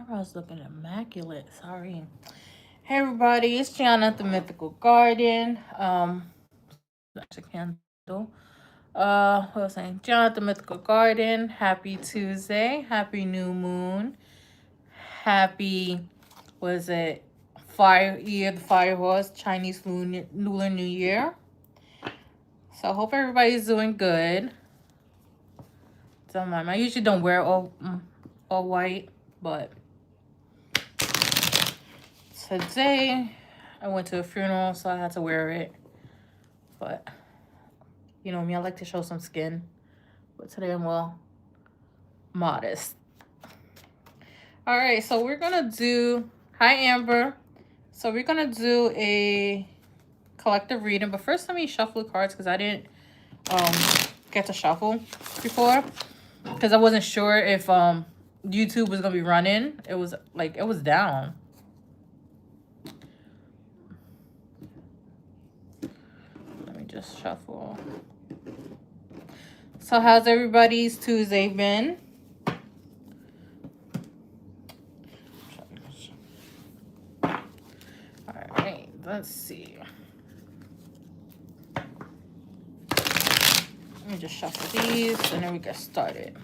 eyebrows looking immaculate. Sorry. Hey everybody, it's Gianna at the Mythical Garden. That's a candle. What was I saying? Gianna at the Mythical Garden. Happy Tuesday. Happy new moon. Happy, was it fire year, the fire horse, Chinese lunar New Year. So I hope everybody's doing good. Don't mind. I usually don't wear all white, but today I went to a funeral, so I had to wear it. But you know me, I like to show some skin. But today I'm well modest. All right, so we're gonna do, hi Amber. So we're gonna do a collective reading, but first let me shuffle the cards because I didn't get to shuffle before because I wasn't sure if YouTube was gonna be running. It was down. Let me just shuffle. So how's everybody's Tuesday been? All right, let's see. Let me just shuffle these and then we get started.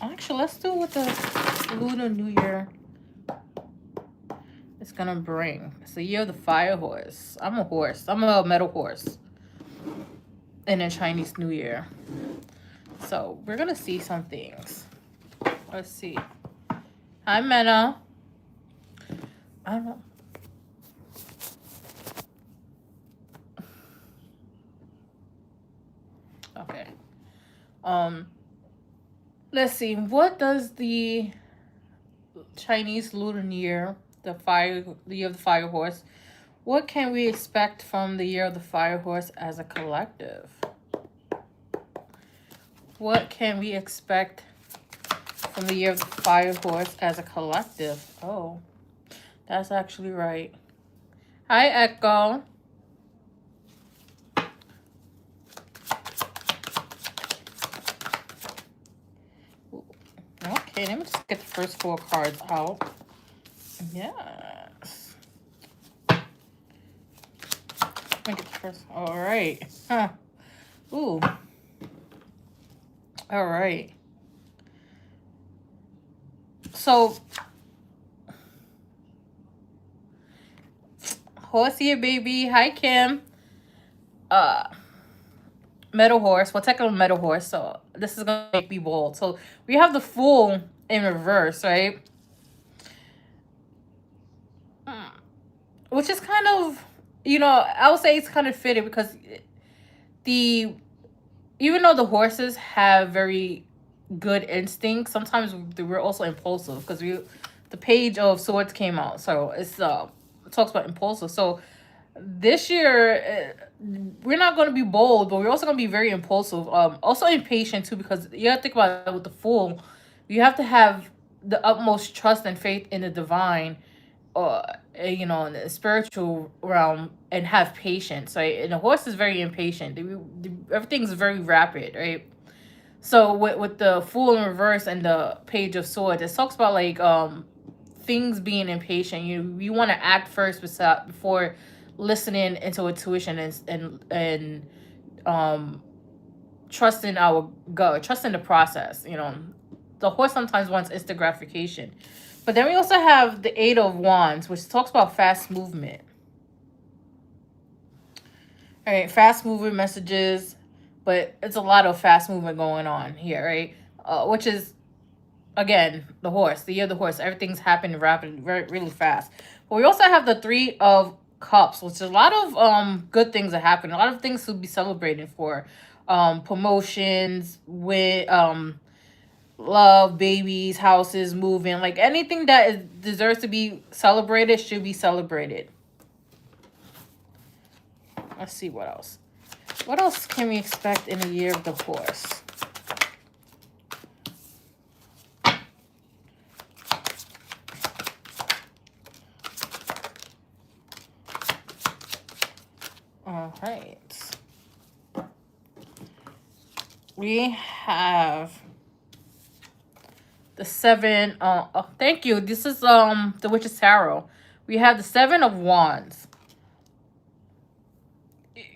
Actually, let's do what the Lunar New Year is gonna bring. It's the year of the fire horse. I'm a horse. I'm a metal horse in a Chinese New Year. So we're gonna see some things. Let's see. Hi, Mena. I don't know. Okay. Let's see. What does the Chinese Lunar New Year, the year of the fire horse, what can we expect from the year of the fire horse as a collective? What can we expect from the year of the fire horse as a collective? Oh, that's actually right. Hi, Echo. Okay, let me just get the first 4 cards out. Yes. Let me get the first. All right. Huh. Ooh. All right. So, horse here, baby. Hi, Kim. Metal horse. Well, technically metal horse. So this is gonna make me bold. So we have the Fool in reverse, right? Which is kind of, you know, I would say it's kind of fitting because even though the horses have very good instincts, sometimes we're also impulsive because the Page of Swords came out, so it talks about impulsive. So this year we're not going to be bold, but we're also going to be very impulsive, also impatient too, because you have to think about it with the Fool. You have to have the utmost trust and faith in the divine, you know, in the spiritual realm, and have patience, right? And the horse is very impatient. Everything's very rapid, right? So with the Fool in reverse and the Page of Swords, it talks about like things being impatient. You want to act first before listening into intuition and trusting our gut, trusting the process. You know, the horse sometimes wants instant gratification. But then we also have the 8 of Wands, which talks about fast movement. All right, fast movement messages, but it's a lot of fast movement going on here, right? Which is, again, the horse, the year of the horse. Everything's happening rapidly, really fast. But we also have the 3 of Cups, which is a lot of good things that happen. A lot of things to be celebrated for. Promotions, with love, babies, houses, moving. Like anything that deserves to be celebrated should be celebrated. Let's see what else. What else can we expect in the year of the horse? All right. we have the seven. Oh, thank you. This is the Witch's Tarot. We have the Seven of Wands.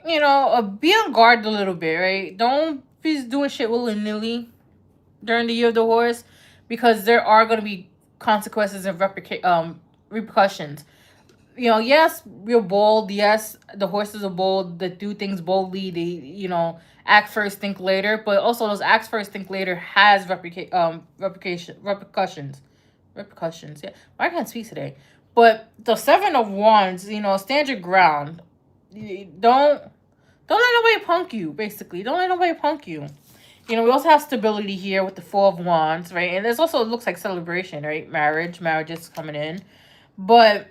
Be on guard a little bit, right? Don't be doing shit willy nilly during the year of the horse, because there are going to be consequences and repercussions. Yes, we're bold. Yes, the horses are bold. They do things boldly. They, act first, think later. But also, those act first, think later has repercussions. Repercussions. Yeah, I can't speak today. But the Seven of Wands, stand your ground. Don't let nobody punk you. Basically, don't let nobody punk you. We also have stability here with the Four of Wands, right? And there's also, it looks like celebration, right? Marriage is coming in, but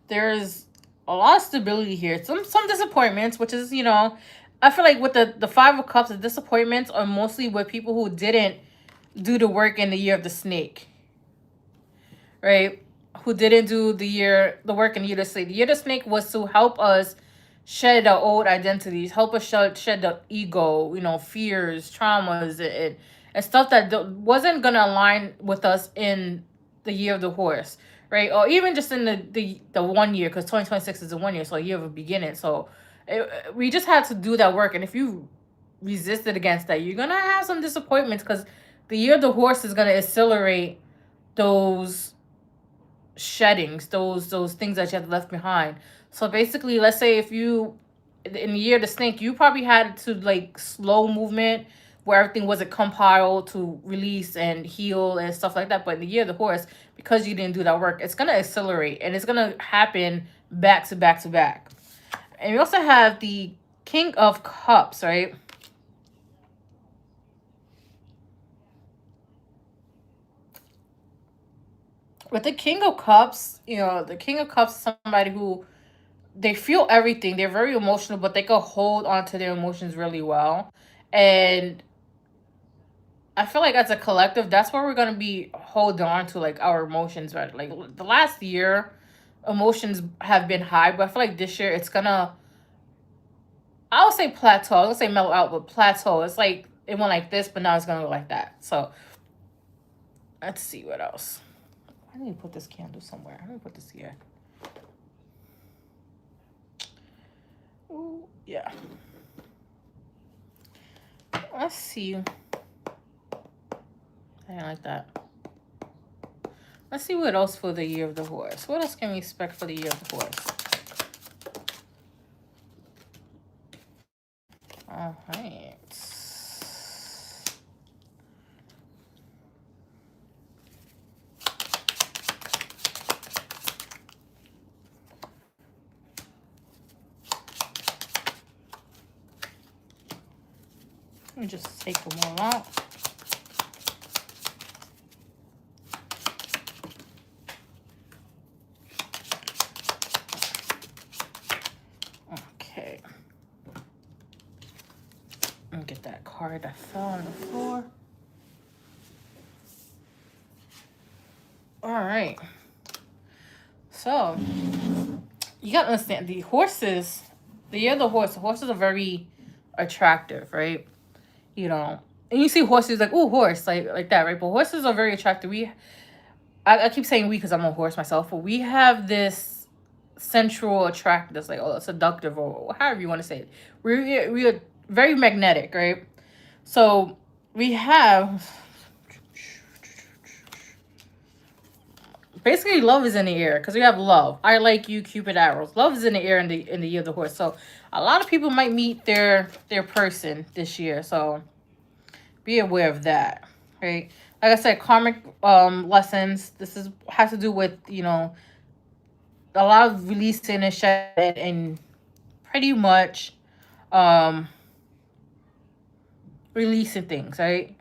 there's a lot of stability here. Some disappointments, which is, I feel like with the Five of Cups, the disappointments are mostly with people who didn't do the work in the year of the snake, right? Who didn't do the work in the year of the snake. The year of the snake was to help us shed the old identities, help us shed the ego, fears, traumas, and stuff that wasn't gonna align with us in the year of the horse, right? Or even just in the 1 year, because 2026 is a 1 year, so a year of a beginning. So we just had to do that work, and if you resisted against that, you're gonna have some disappointments, because the year of the horse is gonna accelerate those sheddings, those things that you have left behind. So basically, let's say if you in the year of the snake, you probably had to like slow movement where everything wasn't compiled to release and heal and stuff like that. But in the year of the horse, because you didn't do that work, it's gonna accelerate, and it's gonna happen back to back to back. And we also have the King of Cups, right? With the King of Cups, the King of Cups is somebody who, they feel everything. They're very emotional, but they can hold on to their emotions really well. And I feel like as a collective, that's where we're gonna be holding on to like our emotions, right? Like the last year, emotions have been high, but I feel like this year it's gonna, I would say plateau. I would say mellow out, but plateau. It's like it went like this, but now it's gonna go like that. So let's see what else. I need to put this candle somewhere. I'm gonna put this here. Ooh, yeah. Let's see. I didn't like that. Let's see what else for the year of the horse. What else can we expect for the year of the horse? All right. Let me just take them all out. Okay. Let me get that card that fell on the floor. All right. So, you got to understand, the horses, the year of the horses are very attractive, right? And you see horses like, ooh, horse, like that, right? But horses are very attractive. I keep saying we because I'm a horse myself, but we have this sensual attractiveness, like, oh, seductive, or however you want to say it. We are very magnetic, right? So we have, basically, love is in the air, because we have love. I like you, Cupid arrows. Love is in the air in the year of the horse. So a lot of people might meet their person this year. So be aware of that, right? Like I said, karmic lessons. This has to do with a lot of releasing and shedding, and pretty much releasing things, right?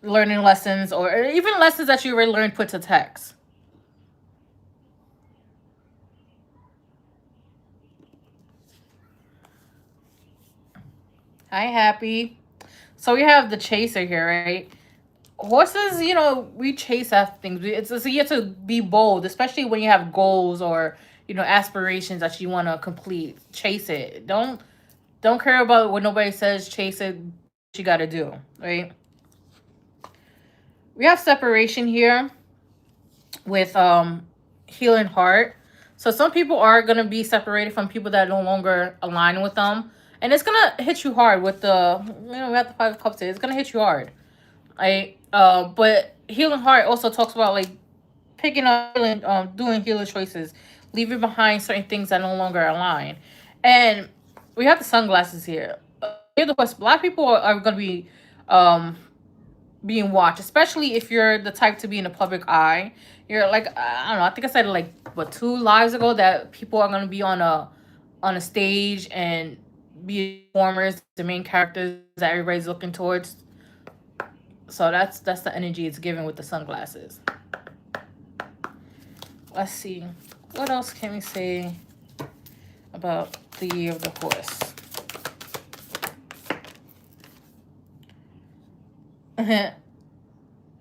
Learning lessons, or even lessons that you already learned put to text. Hi, Happy. So we have the chaser here, right? Horses, we chase after things. It's you have to be bold, especially when you have goals or aspirations that you want to complete. Chase it. Don't Don't care about what nobody says. Chase it. What you gotta do, right? We have separation here with healing heart. So some people are gonna be separated from people that no longer align with them, and it's gonna hit you hard with the we have the Five of Cups here. It's gonna hit you hard, right? But healing heart also talks about like picking up healing, doing healing choices, leaving behind certain things that no longer align, and we have the sunglasses here. Here, the a lot of people are gonna be um being watched, especially if you're the type to be in the public eye. You're like, I don't know, I think I said it like what 2 lives ago that people are gonna be on a stage and be performers, the main characters that everybody's looking towards. So that's the energy it's giving with the sunglasses. Let's see. What else can we say about the year of the horse?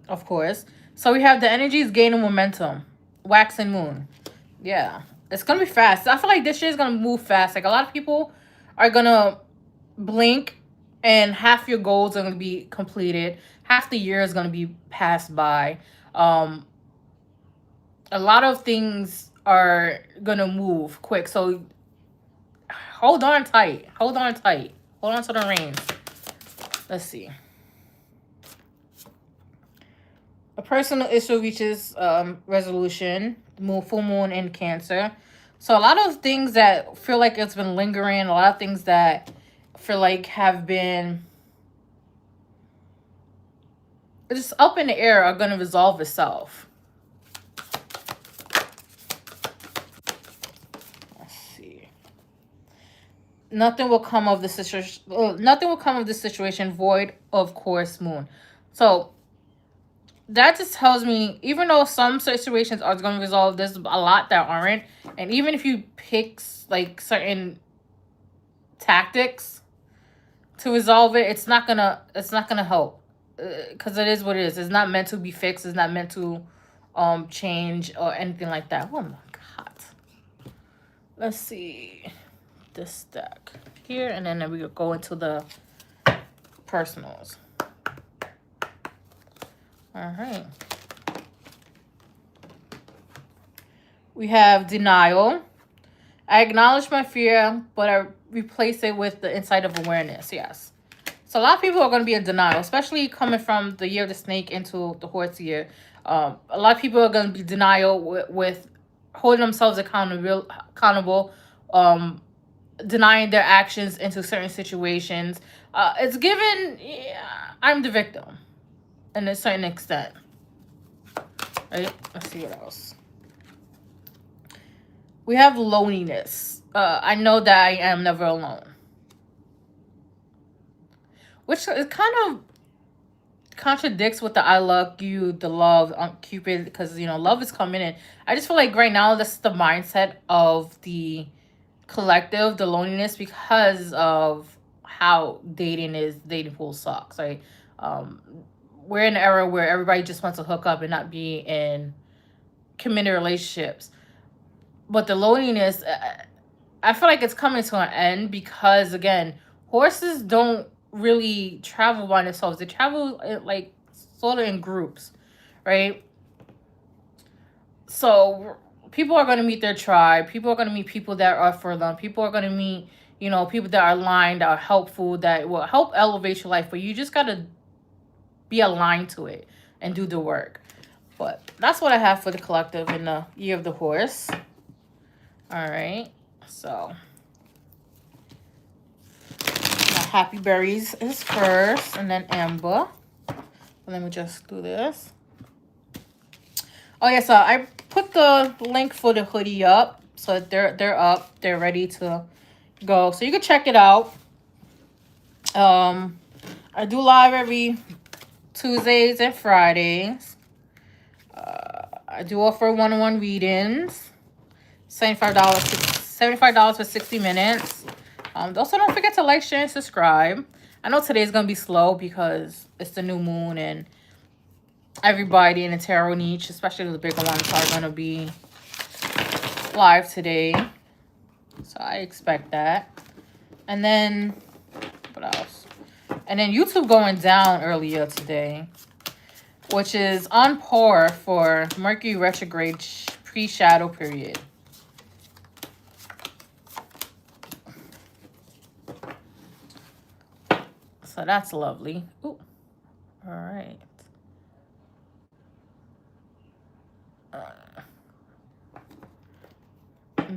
Of course. So we have the energies gaining momentum. Wax and moon. Yeah. It's gonna be fast. I feel like this year is gonna move fast. Like a lot of people are gonna blink and half your goals are gonna be completed. Half the year is gonna be passed by. Um a lot of things are gonna move quick. So hold on tight. Hold on tight. Hold on to the reins. Let's see. A personal issue reaches resolution. Full moon in Cancer. So a lot of things that feel like it's been lingering, a lot of things that feel like have been just up in the air are going to resolve itself. Let's see. Nothing will come of the situation. Nothing will come of this situation. Void of course, moon. So that just tells me, even though some situations are going to resolve, there's a lot that aren't. And even if you pick like certain tactics to resolve it, it's not gonna help, because it is what it is. It's not meant to be fixed. It's not meant to change or anything like that. Oh my god. Let's see this deck here, and then we go into the personals. All right. We have denial. I acknowledge my fear, but I replace it with the insight of awareness. Yes. So a lot of people are going to be in denial, especially coming from the year of the snake into the horse year. A lot of people are going to be denial with holding themselves accountable, denying their actions into certain situations. It's given, I'm the victim in a certain extent. Right? Let's see what else. We have loneliness. I know that I am never alone. Which is kind of contradicts with the I love you, the love on Cupid, because, love is coming in. I just feel like right now that's the mindset of the collective, the loneliness, because of how dating pool sucks, right? We're in an era where everybody just wants to hook up and not be in committed relationships. But the loneliness, I feel like it's coming to an end because, again, horses don't really travel by themselves. They travel like sort of in groups, right? So people are going to meet their tribe. People are going to meet people that are for them. People are going to meet, people that are aligned, that are helpful, that will help elevate your life. But you just got to be aligned to it and do the work. But that's what I have for the collective in the year of the horse. All right, so Happy Berries is first, and then Amber. Let me just do this. Oh yeah, so I put the link for the hoodie up, so they're up, they're ready to go, so you can check it out. I do live every Tuesdays and Fridays. I do offer one-on-one readings. $75 for 60 minutes. Also, don't forget to like, share, and subscribe. I know today's going to be slow because it's the new moon and everybody in the tarot niche, especially the bigger ones, are going to be live today. So I expect that. And then, what else? And then YouTube going down earlier today, which is on par for Mercury retrograde pre-shadow period. So that's lovely. Ooh. All right.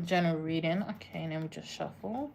General reading. Okay, let me just shuffle.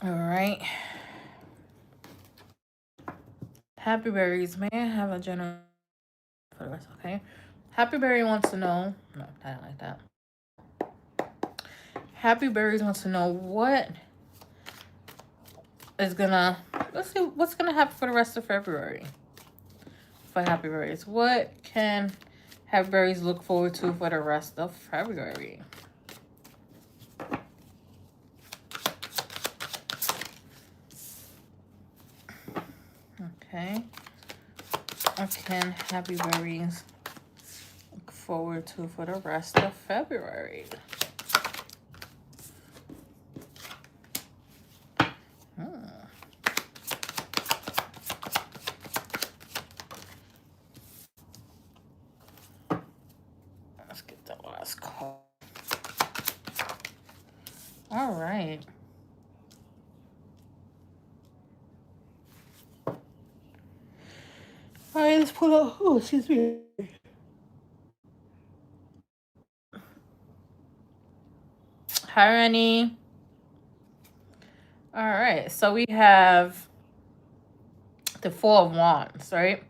All right. Happy Berries. May I have a general for the rest? Okay. Happy Berry wants to know. No, I don't like that. Happy Berries wants to know what is gonna. Let's see what's gonna happen for the rest of February. For Happy Berries, what can Happy Berries look forward to for the rest of February? Okay. What can Happy Berries look forward to for the rest of February? Let's get the last card. All right. All right, let's pull out. Oh, excuse me. Hi, Rennie. All right, so we have the Four of Wands, right?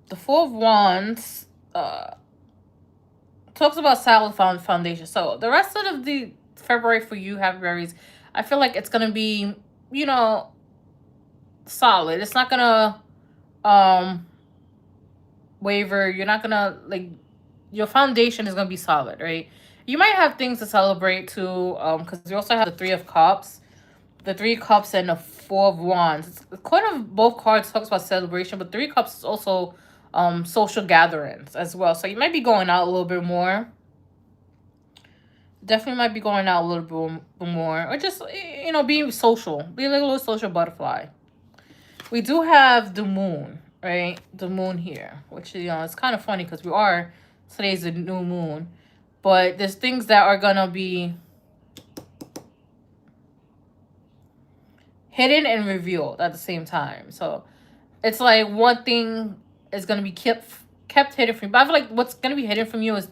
The Four of Wands talks about solid foundation. So the rest of the February for you, Happy Berries, I feel like it's gonna be, you know, solid. It's not gonna waver. You're not gonna like your foundation is gonna be solid, right? You might have things to celebrate too, because you also have the Three of Cups, the Three Cups, and the Four of Wands. It's kind of both cards talks about celebration, but Three Cups is also social gatherings as well. So you might be going out a little bit more. Definitely might be going out a little bit more, or just being social, be like a little social butterfly. We do have the moon, right? The moon here, which it's kind of funny because today's the new moon, but there's things that are gonna be hidden and revealed at the same time. So it's like one thing is gonna be kept hidden from you, but I feel like what's gonna be hidden from you is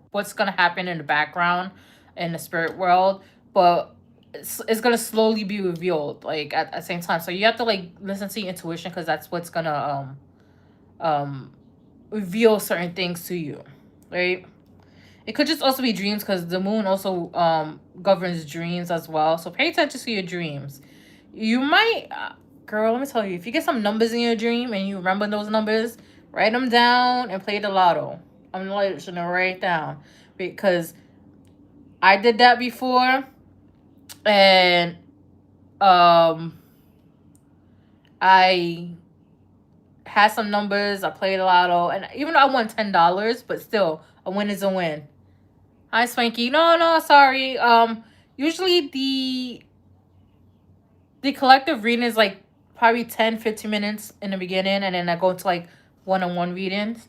what's gonna happen in the background in the spirit world, but it's gonna slowly be revealed like at the same time. So you have to like listen to your intuition because that's what's gonna reveal certain things to you, right? It could just also be dreams because the moon also governs dreams as well. So pay attention to your dreams. You might, girl, let me tell you, if you get some numbers in your dream and you remember those numbers, write them down and play the lotto. I'm like, should write it down because I did that before, and I had some numbers. I played a lotto, and even though I won $10, but still, a win is a win. Hi, Swanky. No, sorry. Usually the collective reading is like probably 10-15 minutes in the beginning, and then I go into like one-on-one readings.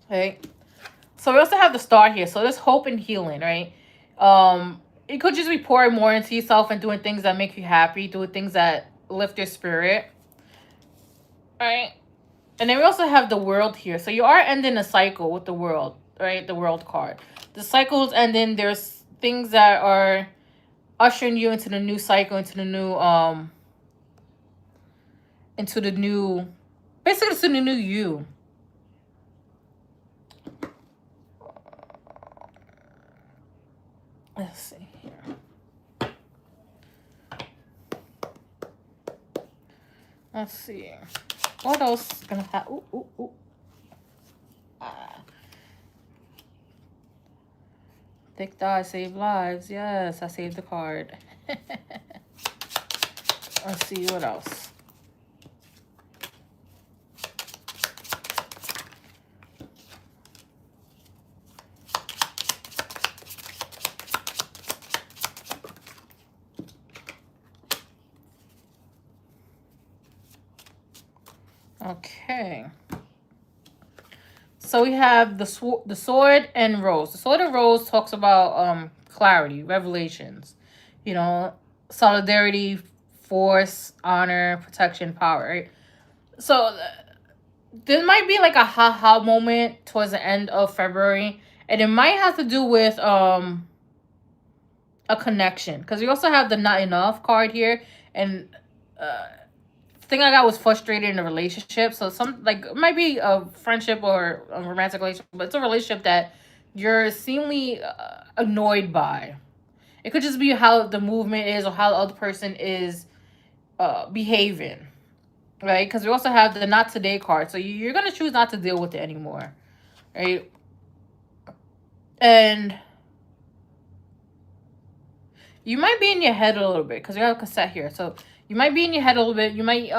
Okay. So we also have the star here. So there's hope and healing, right? It could just be pouring more into yourself and doing things that make you happy, doing things that lift your spirit. Right? And then we also have the world here. So you are ending a cycle with the world, right? The world card. The cycle's ending. There's things that are ushering you into the new cycle, into the new, basically into the new you. Let's see here. Let's see. What else is gonna happen? Ooh, ooh, ooh. Thick thighs save lives. Yes, I saved the card. Let's see what else. Okay. So we have the sword and rose. The sword and rose talks about clarity, revelations, you know, solidarity, force, honor, protection, power. Right? So there might be like a ha moment towards the end of February, and it might have to do with a connection, because we also have the not enough card here, and the thing I got was frustrated in a relationship. So some, like, it might be a friendship or a romantic relationship, but it's a relationship that you're seemingly annoyed by. It could just be how the movement is or how the other person is behaving, right? Because we also have the not today card, so you're gonna choose not to deal with it anymore, right? And you might be in your head a little bit because we have a cassette here. So you might be in your head a little bit. You might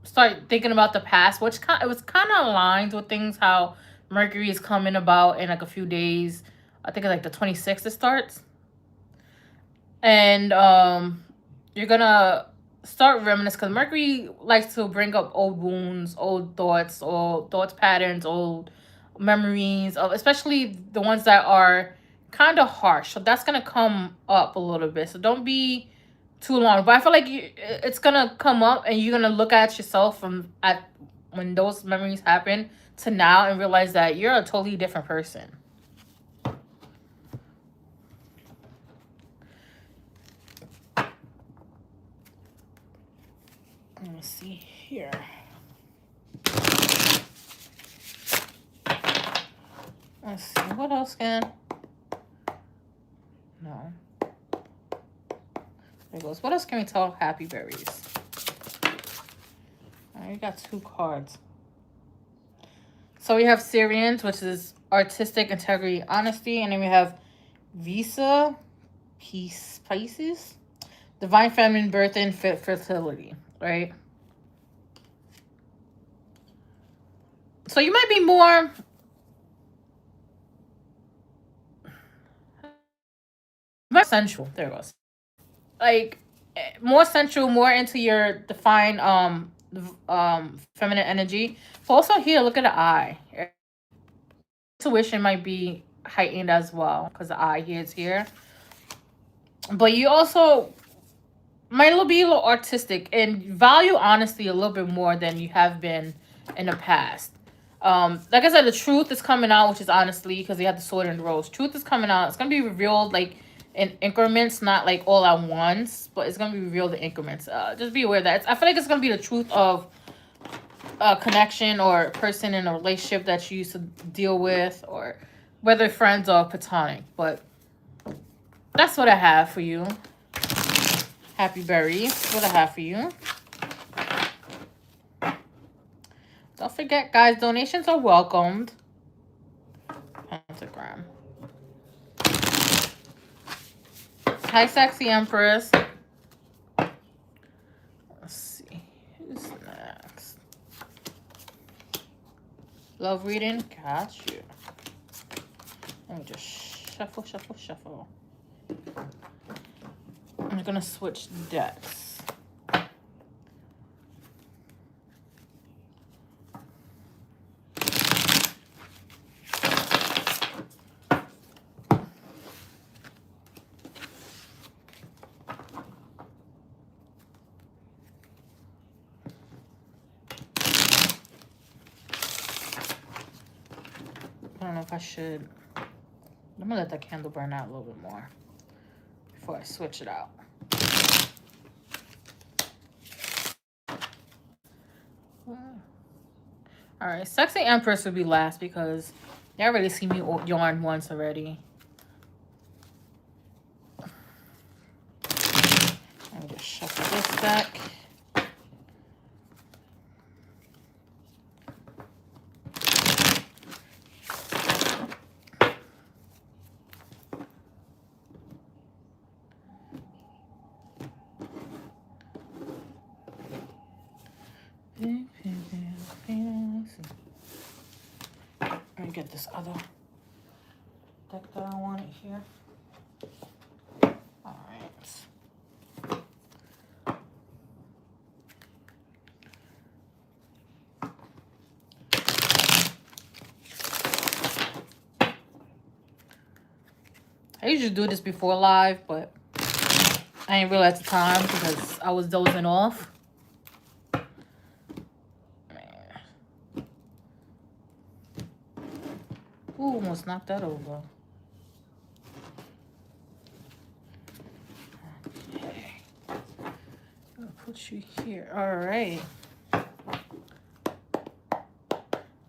start thinking about the past, which it was kind of aligned with things how Mercury is coming about in like a few days. I think it's like the 26th it starts. And you're gonna start reminiscing, because Mercury likes to bring up old wounds, old thoughts patterns, old memories of, especially the ones that are kind of harsh. So that's gonna come up a little bit. So don't be too long. But I feel like it's gonna come up, and you're gonna look at yourself from at when those memories happen to now and realize that you're a totally different person. Let's see here. Let's see. What else can... No. There goes. What else can we tell Happy Berries? We got 2 cards. So we have Syrians, which is artistic integrity, honesty. And then we have Visa, peace, Pisces. Divine feminine, birth and fertility, right? So you might be more sensual. There it goes. Like, more sensual, more into your defined feminine energy. But also here, look at the eye. Intuition might be heightened as well because the eye here is here. But you also might be a little artistic and value honesty a little bit more than you have been in the past. Like I said, the truth is coming out, which is honestly, because you have the sword and the rose. Truth is coming out. It's gonna be revealed like in increments, not like all at once, but it's gonna be revealed in increments. Just be aware that I feel like it's gonna be the truth of a connection or a person in a relationship that you used to deal with, or whether friends or platonic. But that's what I have for you. Happy Berries. What I have for you. Don't forget, guys, donations are welcomed. Pentagram. Hi, Sexy Empress. Let's see. Who's next? Love reading? Got you. Let me just shuffle, shuffle, shuffle. I'm gonna switch decks. know if I should. I'm gonna let that candle burn out a little bit more before I switch it out. All right, Sexy Empress would be last because you already see me yarn once already. Let me just shuffle this back. Let me get this other deck that I wanted here. All right. I usually do this before live, but I didn't realize the time because I was dozing off. Ooh, almost knocked that over. Okay. I'll put you here. All right.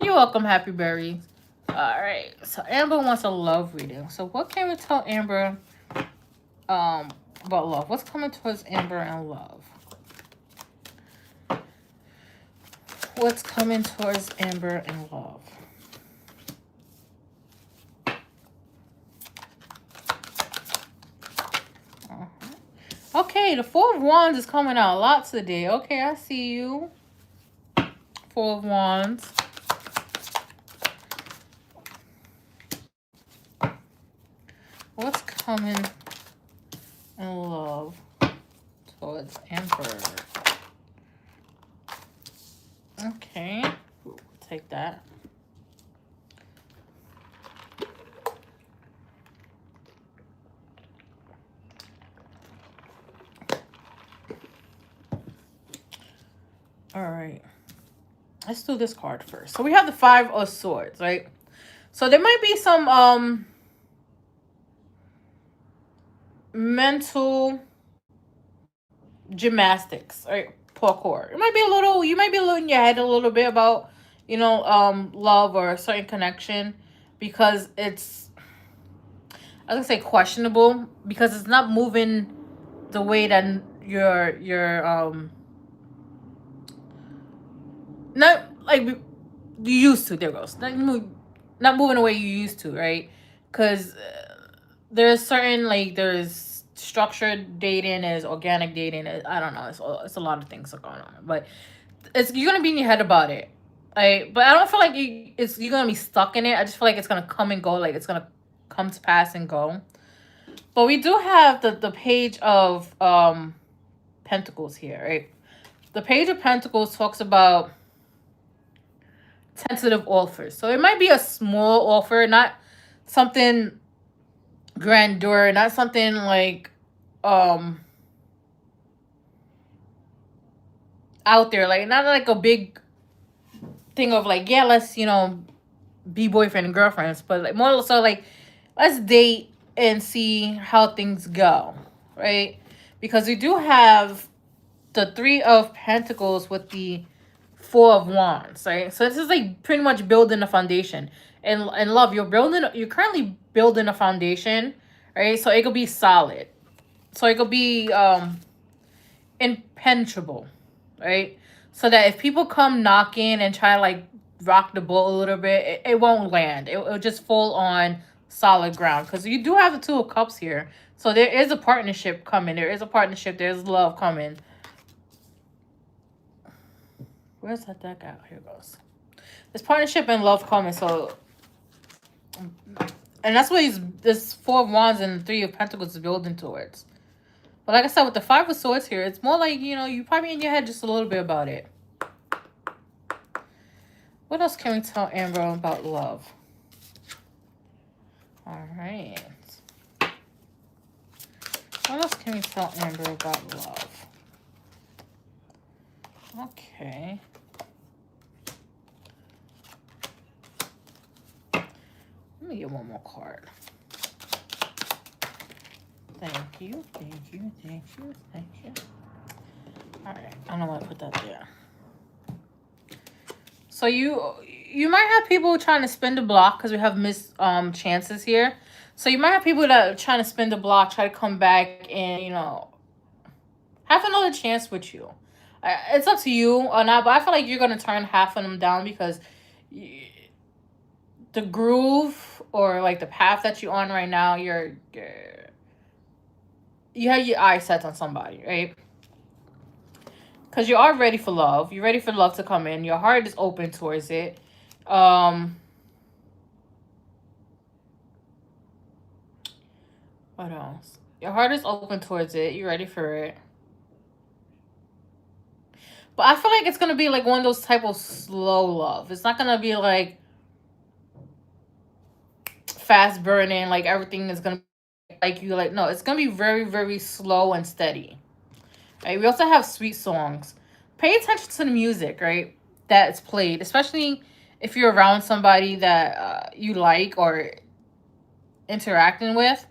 You're welcome, Happy Berries. All right. So Amber wants a love reading. So what can we tell Amber about love? What's coming towards Amber and love? What's coming towards Amber and love? Okay, the Four of Wands is coming out a lot today. Okay, I see you. Four of Wands. What's coming in love towards Amber? Okay, we'll take that. All right, let's do this card first. So we have the Five of Swords, right? So there might be some mental gymnastics, right? Parkour. It might be a little, you might be a little in your head a little bit about, you know, love or a certain connection because it's, I was gonna say questionable because it's not moving the way that you're not like you used to. There goes not moving the way you used to, right? Because there's certain like there's structured dating, there's organic dating. I don't know. It's a lot of things are going on, but you're gonna be in your head about it, right? But I don't feel like you're gonna be stuck in it. I just feel like it's gonna come and go. Like it's gonna come to pass and go. But we do have the Page of Pentacles here, right? The Page of Pentacles talks about tentative offers. So it might be a small offer, not something grandeur, not something like out there, like not like a big thing of like, yeah, let's, you know, be boyfriend and girlfriends, but like more so like let's date and see how things go, right? Because we do have the Three of Pentacles with the Four of Wands, right? So this is like pretty much building a foundation. And love, you're currently building a foundation, right? So it could be solid. So it could be impenetrable, right? So that if people come knocking and try to like rock the boat a little bit, it won't land. It'll just fall on solid ground. Because you do have the Two of Cups here. So there is a partnership coming. There is a partnership. There's love coming. Where's that deck at? Here it goes. There's partnership and love coming. So, and that's what this Four of Wands and Three of Pentacles is building towards. But like I said, with the Five of Swords here, it's more like, you know, you probably in your head just a little bit about it. What else can we tell Amber about love? All right. What else can we tell Amber about love? Okay. me get one more card. Thank you, thank you, thank you, thank you. All right, I don't want to put that there. So you might have people trying to spin the block because we have missed chances here. So you might have people that are trying to spin the block, try to come back and have another chance with you. It's up to you or not, but I feel like you're gonna turn half of them down because the groove or like the path that you're on right now, you have your eyes set on somebody, right? Because you are ready for love. You're ready for love to come in. Your heart is open towards it. What else? Your heart is open towards it. You're ready for it. But I feel like it's gonna be like one of those type of slow love. It's not gonna be like fast burning, like everything is gonna be like you like. No, it's gonna be very, very slow and steady. Right? We also have sweet songs. Pay attention to the music, right? That's played, especially if you're around somebody that you like or interacting with.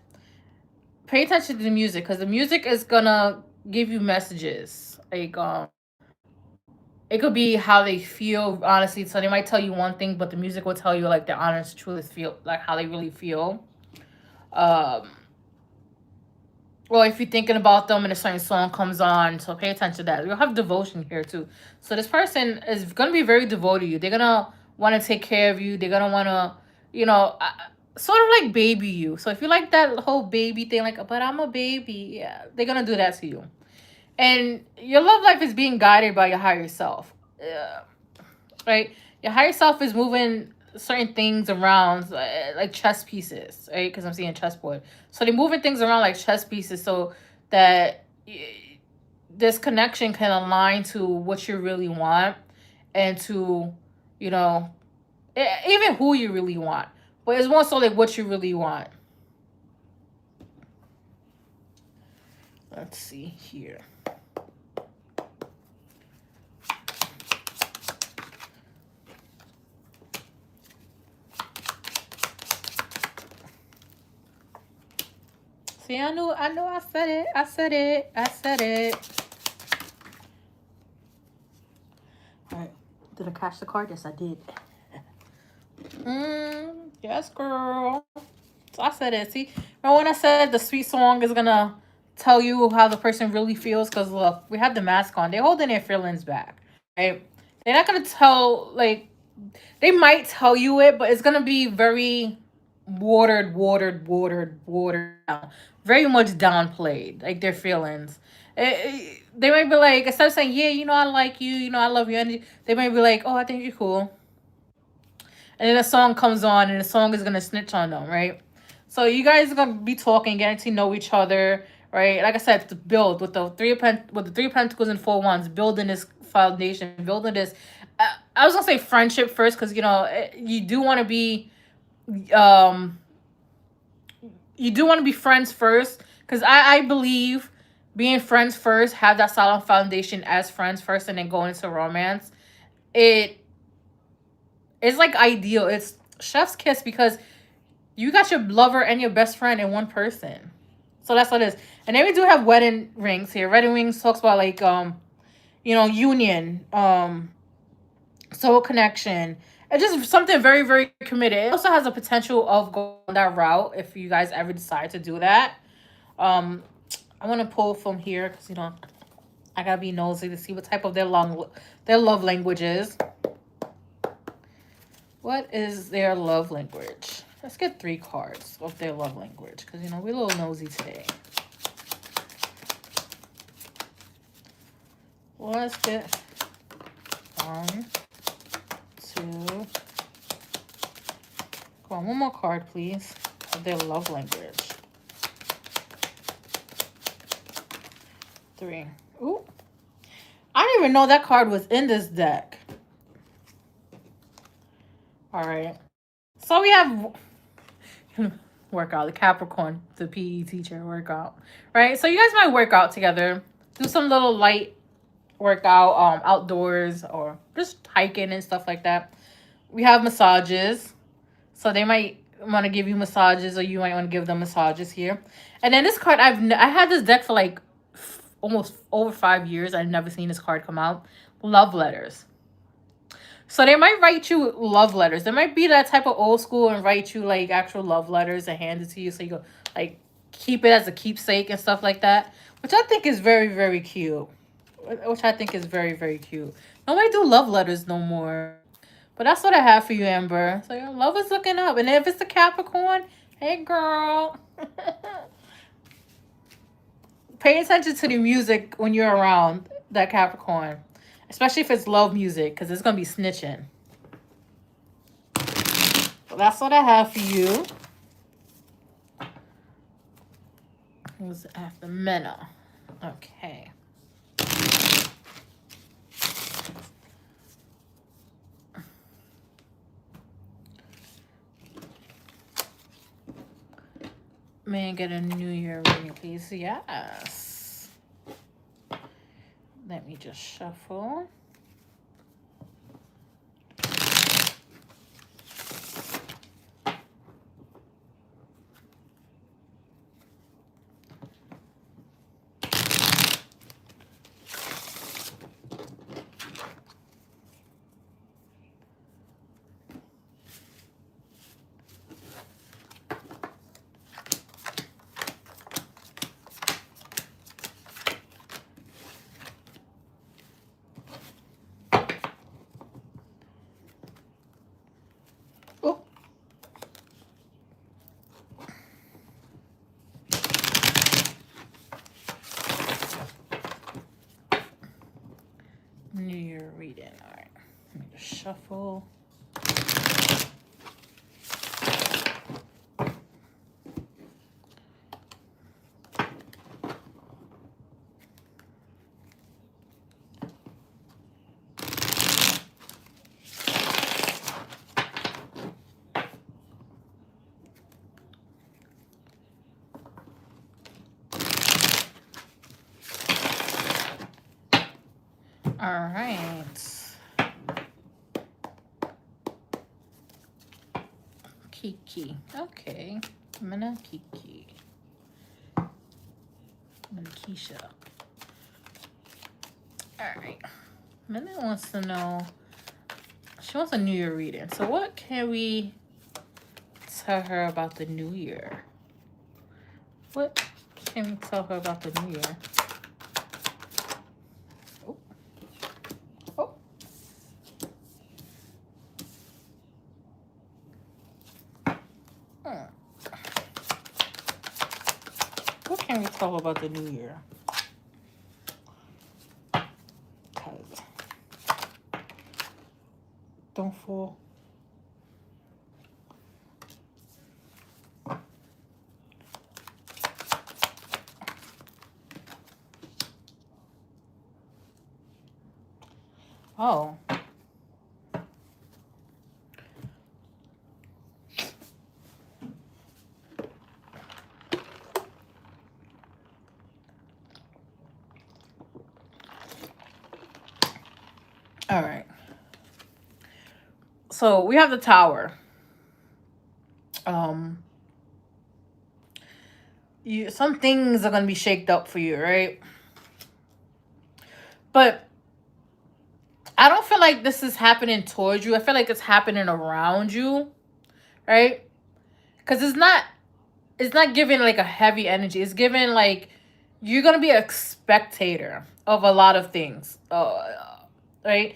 Pay attention to the music because the music is gonna give you messages. Like it could be how they feel, honestly. So they might tell you one thing, but the music will tell you like their honest, truly feel, like how they really feel. Um, or if you're thinking about them and a certain song comes on, so pay attention to that. You'll have devotion here too. So this person is gonna be very devoted to you. They're gonna want to take care of you. They're gonna want to, sort of like baby you. So if you like that whole baby thing, like, but I'm a baby, yeah, they're gonna do that to you. And your love life is being guided by your higher self. Right? Your higher self is moving certain things around like chess pieces, right? Because I'm seeing chessboard. So they're moving things around like chess pieces so that this connection can align to what you really want and to, you know, even who you really want. But it's more so like what you really want. Let's see here. See, I know, I said it. I said it. I said it. All right. Did I catch the card? Yes, I did. Yes, girl. So I said it. See, remember when I said the sweet song is gonna tell you how the person really feels? Because look, we have the mask on. They're holding their feelings back, right? They're not gonna tell like they might tell you it, but it's gonna be very watered down, very much downplayed, like their feelings. They might be like, instead of saying, yeah, I like you, I love you, and they might be like, oh, I think you're cool. And then a song comes on, and the song is gonna snitch on them, right? So you guys are gonna be talking, getting to know each other, right? Like I said, to build with the three of pentacles and 4 wands, building this foundation, building this. I was gonna say friendship first, because you do want to be, you do want to be friends first, because I believe being friends first, have that solid foundation as friends first, and then go into romance. It's like ideal. It's chef's kiss because you got your lover and your best friend in one person. So that's what it is. And then we do have wedding rings here. Wedding rings talks about like union, soul connection. It's just something very, very committed. It also has a potential of going that route if you guys ever decide to do that. I want to pull from here because I gotta be nosy to see what type of their love language is. What is their love language? Let's get 3 cards of their love language because we're a little nosy today. Let's get 1, 2. Come on, one more card, please, of their love language. 3. Ooh. I didn't even know that card was in this deck. All right. So we have workout, the Capricorn, the PE teacher workout, right? So you guys might work out together, do some little light workout, outdoors or just hiking and stuff like that. We have massages. So they might want to give you massages, or you might want to give them massages here. And then this card, I had this deck for like almost over 5 years. I've never seen this card come out. Love letters. So they might write you love letters. They might be that type of old school and write you like actual love letters and hand it to you, so you go like keep it as a keepsake and stuff like that, which I think is very, very cute. Which I think is very, very cute. Nobody do love letters no more. But that's what I have for you, Amber. So your love is looking up. And if it's the Capricorn, hey girl. Pay attention to the music when you're around that Capricorn. Especially if it's love music, because it's going to be snitching. So that's what I have for you. Who's after Mena? Okay. May I get a New Year reading, please? Yes. Let me just shuffle. Oh. New Year reading. All right. Let me just shuffle. All right. Kiki. Okay. Mena Kiki. Mena Keisha. All right. Mena wants to know. She wants a New Year reading. So what can we tell her about the New Year? What can we tell her about the New Year? Oh. Oh. What can we tell her about the New Year? Don't fall. Oh. All right. So we have the Tower. Some things are gonna be shaked up for you, right? But I don't feel like this is happening towards you. I feel like it's happening around you, right? Because it's not giving like a heavy energy. It's giving like you're gonna be a spectator of a lot of things, right?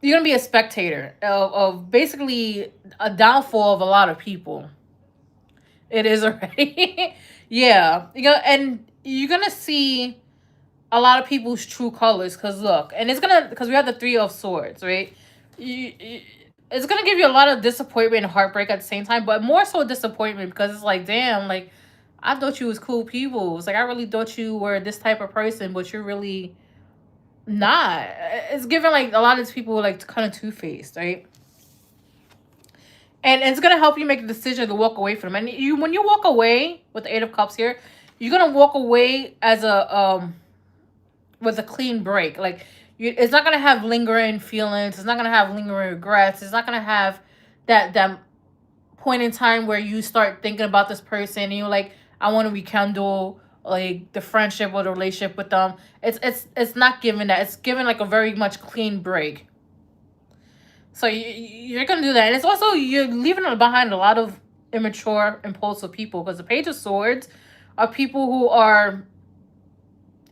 You're gonna be a spectator of basically a downfall of a lot of people. It is already. Yeah, and you're gonna see a lot of people's true colors. Because look, and because we have the Three of Swords, right? It's gonna give you a lot of disappointment and heartbreak at the same time, but more so disappointment, because it's like, damn, like I thought you was cool people. It's like I really thought you were this type of person, but you're really not. It's giving like a lot of these people like kind of two-faced, right? And it's gonna help you make a decision to walk away from them. And when you walk away with the Eight of Cups here, you're gonna walk away as a with a clean break. Like it's not gonna have lingering feelings. It's not gonna have lingering regrets. It's not gonna have that point in time where you start thinking about this person and you're like, I want to rekindle like the friendship or the relationship with them. It's not giving that. It's giving like a very much clean break. So you're gonna do that, and it's also you're leaving behind a lot of immature, impulsive people, because the Page of Swords are people who are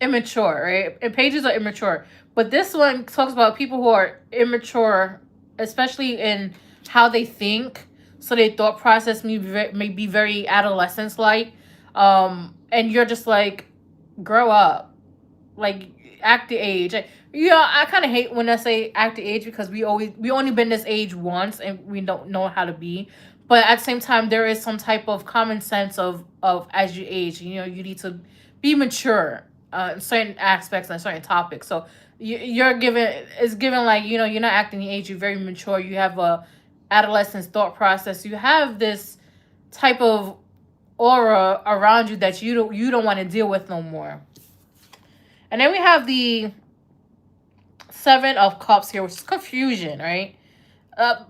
immature, right? And pages are immature, but this one talks about people who are immature, especially in how they think. So their thought process may be very adolescence like, and you're just like, grow up, like act the age. Yeah, I kind of hate when I say act the age, because we only been this age once and we don't know how to be. But at the same time, there is some type of common sense of as you age, you need to be mature in certain aspects and certain topics. So you're given it's given like, you're not acting the age. You're very mature. You have a adolescent thought process. You have this type of aura around you that you don't want to deal with no more. And then we have the Seven of Cups here, which is confusion, right?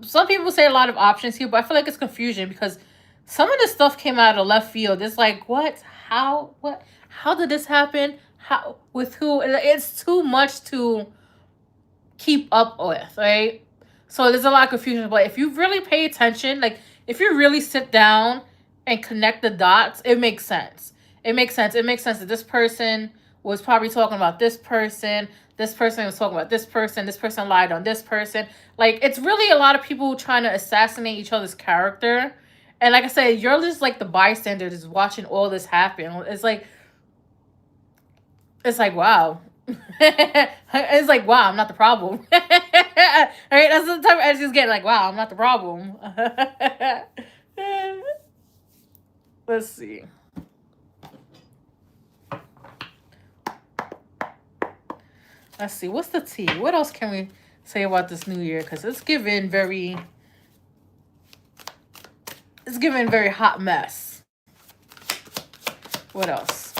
Some people say a lot of options here, but I feel like it's confusion because some of the stuff came out of left field. It's like, what? How? What? How did this happen? How? With who? It's too much to keep up with, right? So there's a lot of confusion. But if you really pay attention, like if you really sit down and connect the dots, it makes sense. It makes sense. It makes sense that this person was probably talking about this person. This person was talking about this person. This person lied on this person. Like, it's really a lot of people trying to assassinate each other's character. And like I said, you're just like the bystander just watching all this happen. It's like, wow. It's like, wow, I'm not the problem. All right, that's the type of energy getting, like, wow, I'm not the problem. Let's see. Let's see. What's the tea? What else can we say about this new year? Because it's giving very hot mess. What else?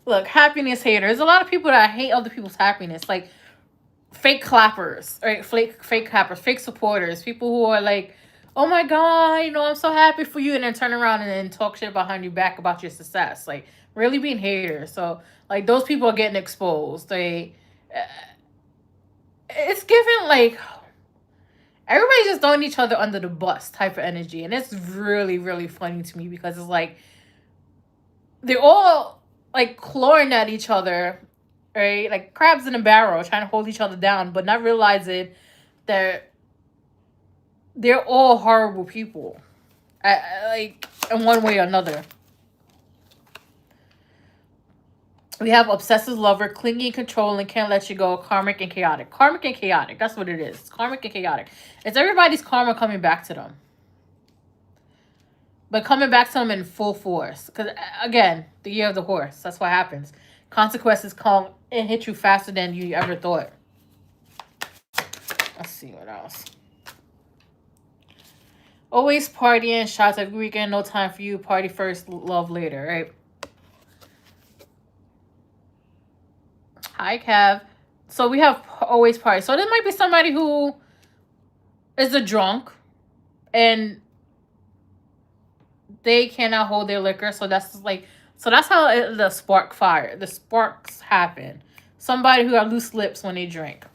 Look, happiness haters. There's a lot of people that hate other people's happiness. Like fake clappers, right? Fake clappers, fake supporters. People who are like, oh my God, I'm so happy for you. And then turn around and then talk shit behind your back about your success. Like, really being haters. So, like, those people are getting exposed. It's given, like, everybody just throwing each other under the bus type of energy. And it's really, really funny to me because it's like, they're all, like, clawing at each other, right? Like crabs in a barrel, trying to hold each other down, but not realizing that they're all horrible people, like, in one way or another. We have obsessive lover, clingy, controlling, can't let you go, karmic and chaotic. Karmic and chaotic, that's what it is. It's karmic and chaotic. It's everybody's karma coming back to them. But coming back to them in full force. Because, again, the year of the horse. That's what happens. Consequences come and hit you faster than you ever thought. Let's see what else. Always partying, shots every weekend, no time for you, party first, love later, right? Hi, Cav. So we have always party. So there might be somebody who is a drunk and they cannot hold their liquor. So that's how the sparks happen. Somebody who have loose lips when they drink.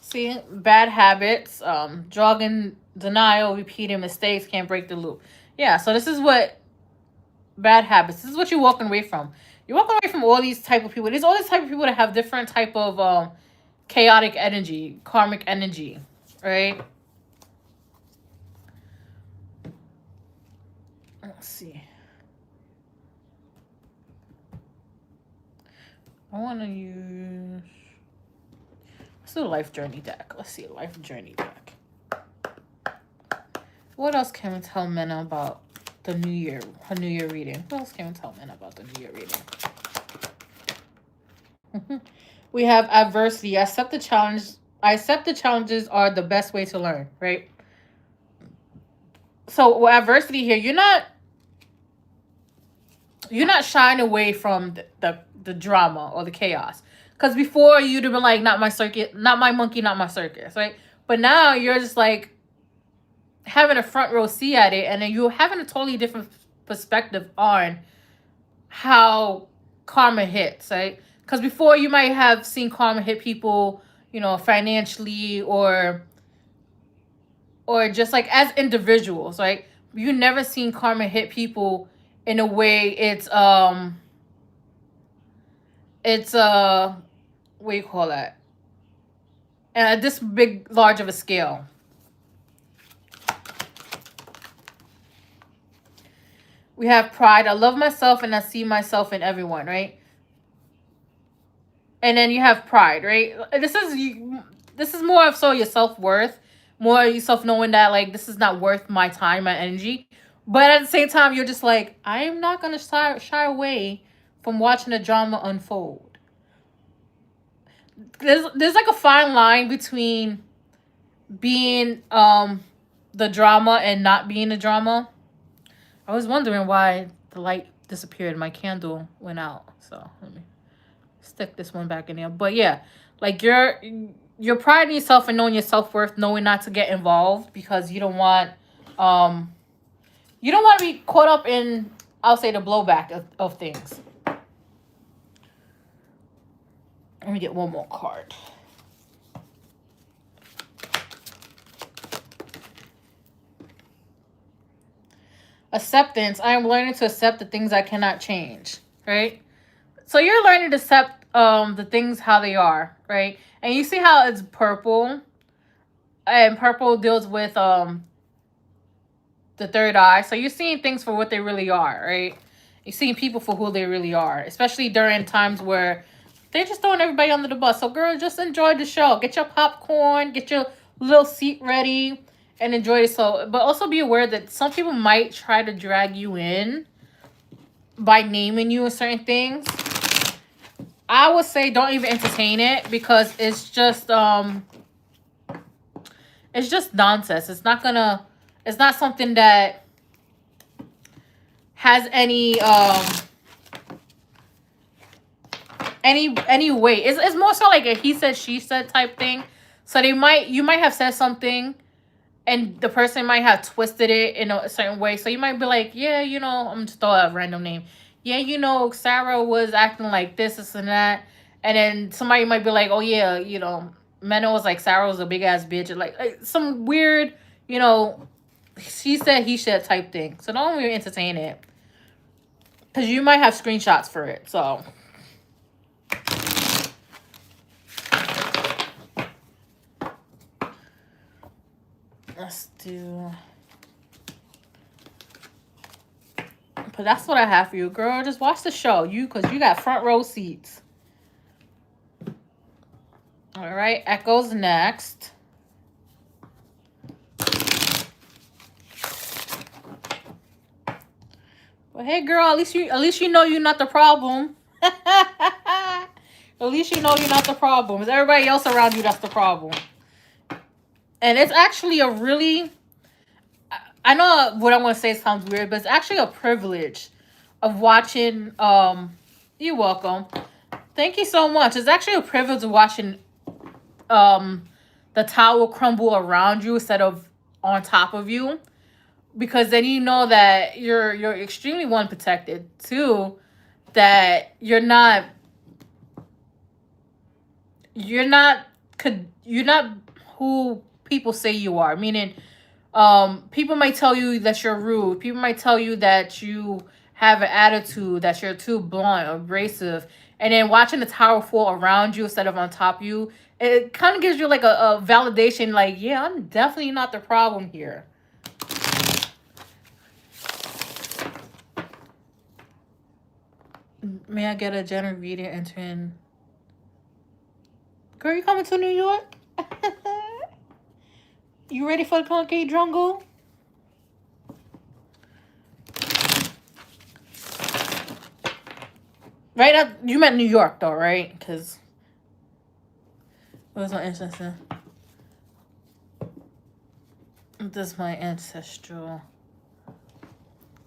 See, bad habits, jogging, denial, repeating mistakes, can't break the loop. Yeah, so this is what bad habits. This is what you're walking away from. You're walking away from all these type of people. There's all these type of people that have different type of chaotic energy, karmic energy, right? Let's see. I want to use... Let's do a life journey deck. Let's see, life journey deck. What else can we tell Mena about the new year, her new year reading? What else can we tell Mena about the new year reading? We have adversity. I accept the challenges are the best way to learn, right? So with adversity here, you're not you're not shying away from the drama or the chaos. Because before you'd have been like, not my circuit, not my monkey, not my circus, right? But now you're just like having a front row seat at it, and then you're having a totally different perspective on how karma hits, right? Because before you might have seen karma hit people, you know, financially or just like as individuals, right? You never seen karma hit people in a way it's what do you call that? At this big large of a scale. We have pride. I love myself and I see myself in everyone, right? And then you have pride, right? This is more of so your self-worth, more yourself knowing that like this is not worth my time, my energy. But at the same time, you're just like, I'm not gonna shy away from watching the drama unfold. There's like a fine line between being the drama and not being the drama. I was wondering why the light disappeared. My candle went out. So let me stick this one back in there. But yeah, like you're priding yourself and knowing your self-worth, knowing not to get involved because you don't want to be caught up in, I'll say, the blowback of things. Let me get one more card. Acceptance. I am learning to accept the things I cannot change, right? So you're learning to accept the things how they are, right? And you see how it's purple, and purple deals with the third eye. So you're seeing things for what they really are, right? You're seeing people for who they really are, especially during times where they're just throwing everybody under the bus. So girl, just enjoy the show. Get your popcorn, get your little seat ready, and enjoy it. So, but also be aware that some people might try to drag you in by naming you in certain things. I would say don't even entertain it because it's just nonsense. It's not something that has any weight. It's more so like a he said she said type thing. So you might have said something and the person might have twisted it in a certain way. So you might be like, yeah, you know, I'm just throwing a random name. Yeah, you know, Sarah was acting like this and that. And then somebody might be like, oh yeah, you know, Menno was like, Sarah was a big ass bitch. Like some weird, you know, she said he said type thing. So don't even entertain it. Because you might have screenshots for it. So let's do. But that's what I have for you, girl. Just watch the show, because you got front row seats. All right, Echo's next. But hey, girl, at least you know you're not the problem. At least you know you're not the problem. It's everybody else around you that's the problem. And it's actually a really, I know what I want to say sounds weird, but it's actually a privilege of watching. You're welcome. Thank you so much. It's actually a privilege of watching the tower crumble around you instead of on top of you, because then you know that you're extremely, one, protected, two, that you're not who people say you are, meaning people might tell you that you're rude, people might tell you that you have an attitude, that you're too blunt or abrasive, and then watching the tower fall around you instead of on top of you, it kind of gives you like a validation, like, yeah, I'm definitely not the problem here. May I get a Jenna reader entering? Girl, you coming to New York? You ready for the concrete jungle? Right? You meant New York, though, right? Because where's my ancestor? This is my ancestral.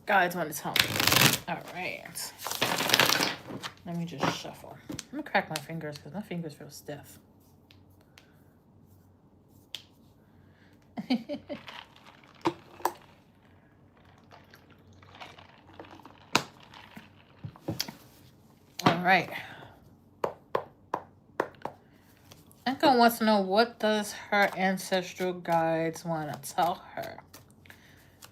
guides want to tell me. All right. Let me just shuffle. I'm gonna crack my fingers because my fingers feel stiff. All right. Echo wants to know, what does her ancestral guides want to tell her?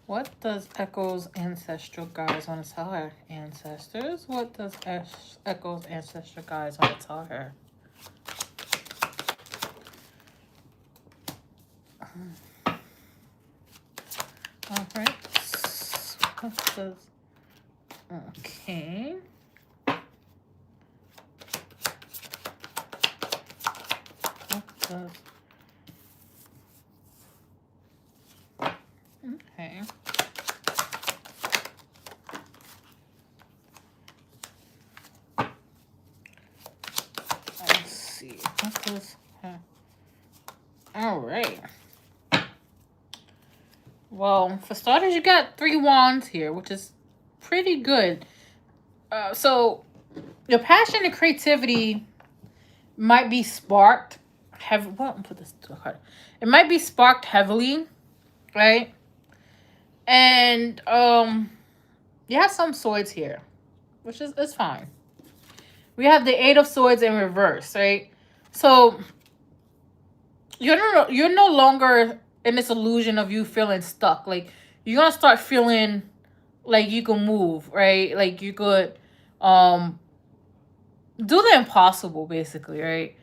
What does Echo's ancestral guides want to tell her? Ancestors, what does Echo's ancestral guides want to tell her? All right. What does... Okay. What does... Okay. Let's see. What does... All right. Well, for starters, you got 3 wands here, which is pretty good. So your passion and creativity might be sparked heavy. Well, put this to a card. It might be sparked heavily, right? And you have some swords here, which is fine. We have the 8 of Swords in reverse, right? So you're no longer in this illusion of you feeling stuck. Like, you're gonna start feeling like you can move, right? Like you could do the impossible, basically, right?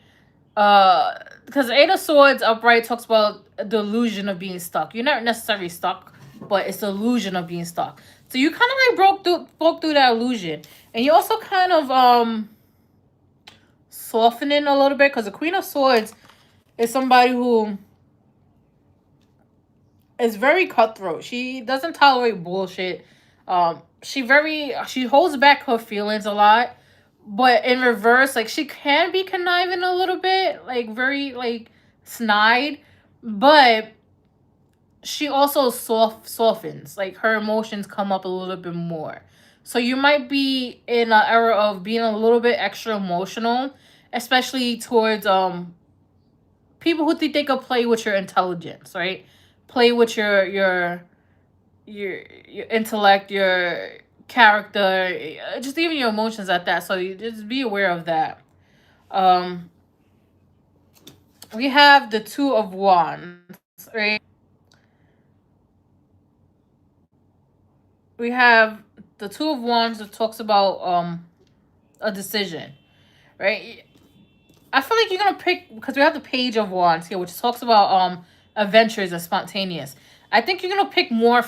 Because 8 of Swords upright talks about the illusion of being stuck. You're not necessarily stuck, but it's the illusion of being stuck. So you kind of like broke through that illusion, and you also kind of softening a little bit, because the Queen of Swords is somebody who is very cutthroat. She doesn't tolerate bullshit. She holds back her feelings a lot, but in reverse, like, she can be conniving a little bit, like very like snide, but she also softens. Like, her emotions come up a little bit more. So you might be in an era of being a little bit extra emotional, especially towards people who think they could play with your intelligence, right? Play with your intellect, your character, just even your emotions at that. So you just be aware of that. We have the 2 of Wands, right? We have the 2 of Wands that talks about a decision, right? I feel like you're gonna pick, because we have the Page of Wands here, which talks about adventures and spontaneous. I think you're gonna pick more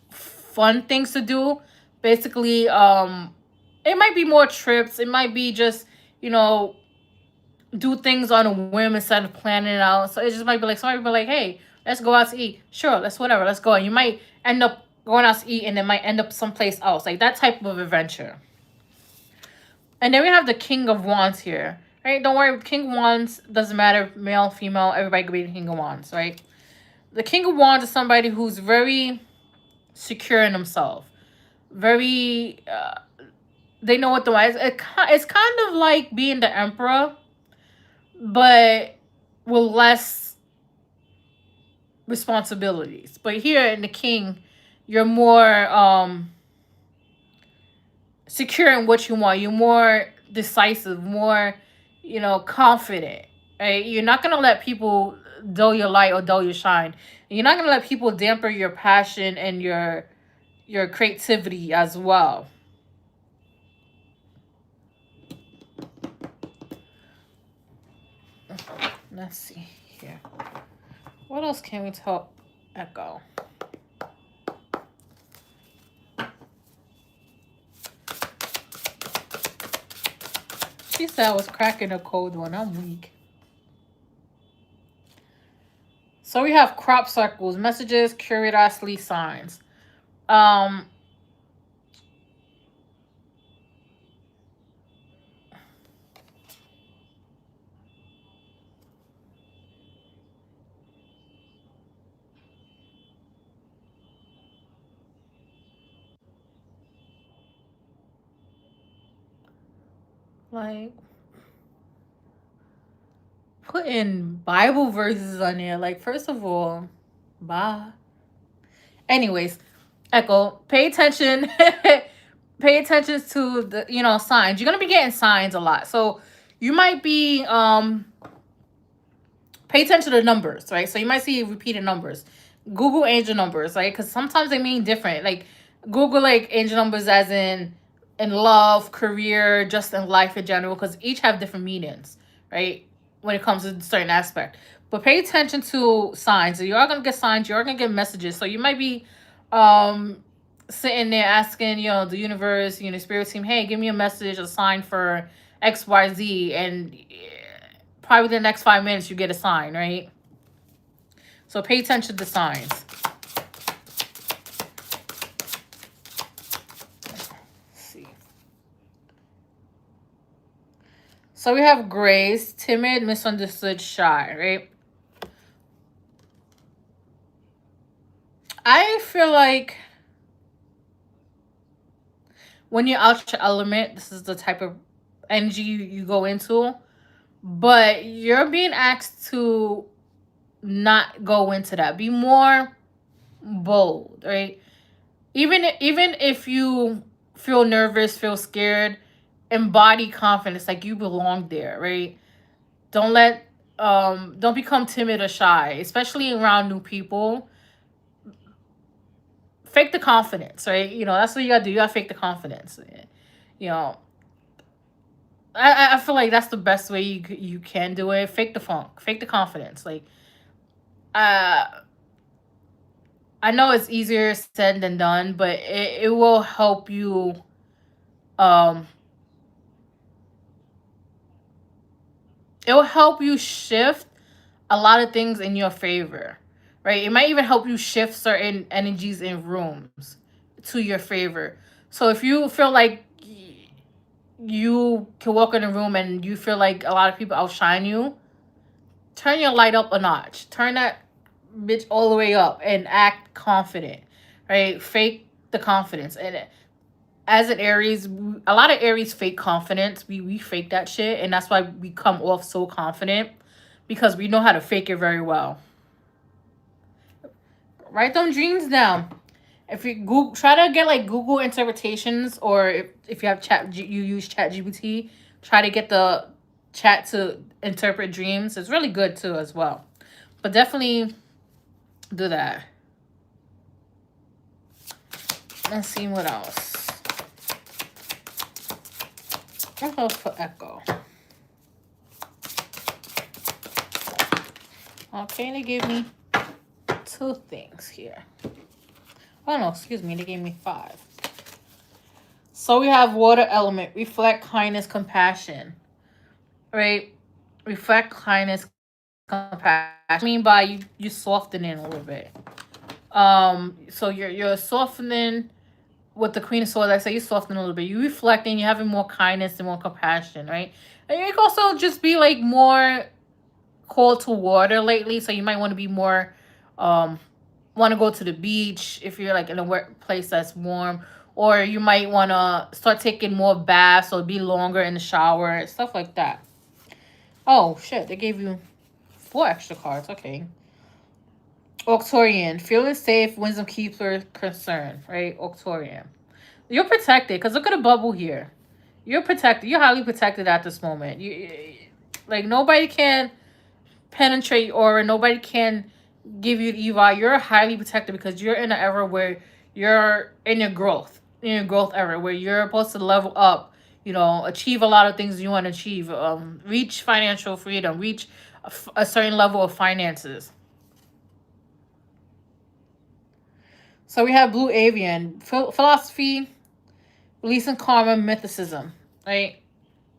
fun things to do. Basically, it might be more trips. It might be just, do things on a whim instead of planning it out. So it just might be like, somebody be like, hey, let's go out to eat. Sure, let's go. And you might end up going out to eat, and it might end up someplace else. Like, that type of adventure. And then we have the King of Wands here. Right? Don't worry, King of Wands doesn't matter, male, female, everybody could be the King of Wands, right? The King of Wands is somebody who's very secure in themselves. Very, they know what the wise. It's kind of like being the Emperor, but with less responsibilities. But here in the King, you're more secure in what you want. You're more decisive, more, confident. Right? You're not gonna let people dull your light or dull your shine. You're not gonna let people damper your passion and your creativity as well. Let's see here. What else can we tell Echo? She said I was cracking a cold one. I'm weak. So we have crop circles, messages, curiosity, signs. Like, putting Bible verses on there. Like, first of all, bye. Anyways, Echo, pay attention. Pay attention to the signs. You're gonna be getting signs a lot. So you might be pay attention to the numbers, right? So you might see repeated numbers. Google angel numbers, right? Because sometimes they mean different. Like Google like angel numbers as in love, career, just in life in general, because each have different meanings, right? When it comes to a certain aspect. But pay attention to signs. You are gonna get signs, you are gonna get messages. So you might be um sitting there asking, the universe, spirit team, hey, give me a message, a sign for XYZ, and probably the next 5 minutes you get a sign, right? So pay attention to signs. Let's see. So we have Grace, timid, misunderstood, shy, right? I feel like when you're out your element, this is the type of energy you go into. But you're being asked to not go into that. Be more bold, right? Even if you feel nervous, feel scared, embody confidence, like you belong there, right? Don't become timid or shy, especially around new people. Fake the confidence, right? That's what you gotta do. You gotta fake the confidence. You know, I feel like that's the best way you can do it. Fake the funk, fake the confidence. Like, uh, I know it's easier said than done, but it will help you. Um, it will help you shift a lot of things in your favor, right? It might even help you shift certain energies in rooms to your favor. So if you feel like you can walk in a room and you feel like a lot of people outshine you, turn your light up a notch. Turn that bitch all the way up and act confident, right? Fake the confidence. And as an Aries, a lot of Aries fake confidence. We fake that shit, and that's why we come off so confident, because we know how to fake it very well. Write them dreams down. If you Google, try to get like Google interpretations, or if you have you use Chat GPT, try to get the chat to interpret dreams. It's really good too as well. But definitely do that. Let's see what else. I'm gonna put Echo. Okay, they gave me 2 things here. Oh no, excuse me, they gave me 5. So we have water element, reflect kindness, compassion. Right? Reflect kindness, compassion. I mean by you softening a little bit. So you're softening with the Queen of Swords. I say you soften a little bit. You reflecting, you're having more kindness and more compassion, right? And you can also just be like more cold to water lately, so you might want to be more want to go to the beach if you're like in a workplace that's warm, or you might want to start taking more baths or be longer in the shower, stuff like that. Oh shit, they gave you 4 extra cards. Okay. Octorian, feeling safe, wisdom keeper, concern, right? Octorian, you're protected, because look at the bubble here. You're protected. You're highly protected at this moment. Like nobody can penetrate your aura. Nobody can give you the evil. You're highly protected because you're in an era where you're in your growth. In your growth era where you're supposed to level up, achieve a lot of things you want to achieve. Reach financial freedom, reach a certain level of finances. So we have Blue Avian, philosophy, releasing karma, mythicism, right?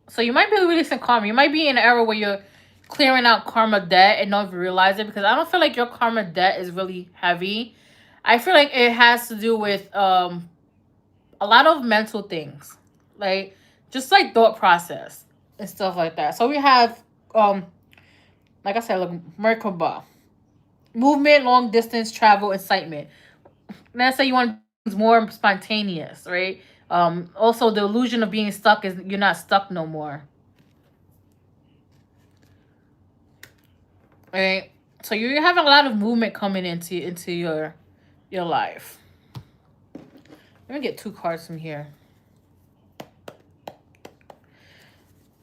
So you might be releasing karma. You might be in an era where you're clearing out karma debt and not even realize it, because I don't feel like your karma debt is really heavy. I feel like it has to do with a lot of mental things, like just like thought process and stuff like that. So we have like I said, look, Merkaba, movement, long distance travel, excitement. Let's say you want things more spontaneous, right? Also, the illusion of being stuck is you're not stuck no more. Right? So you're having a lot of movement coming into your life. Let me get 2 cards from here.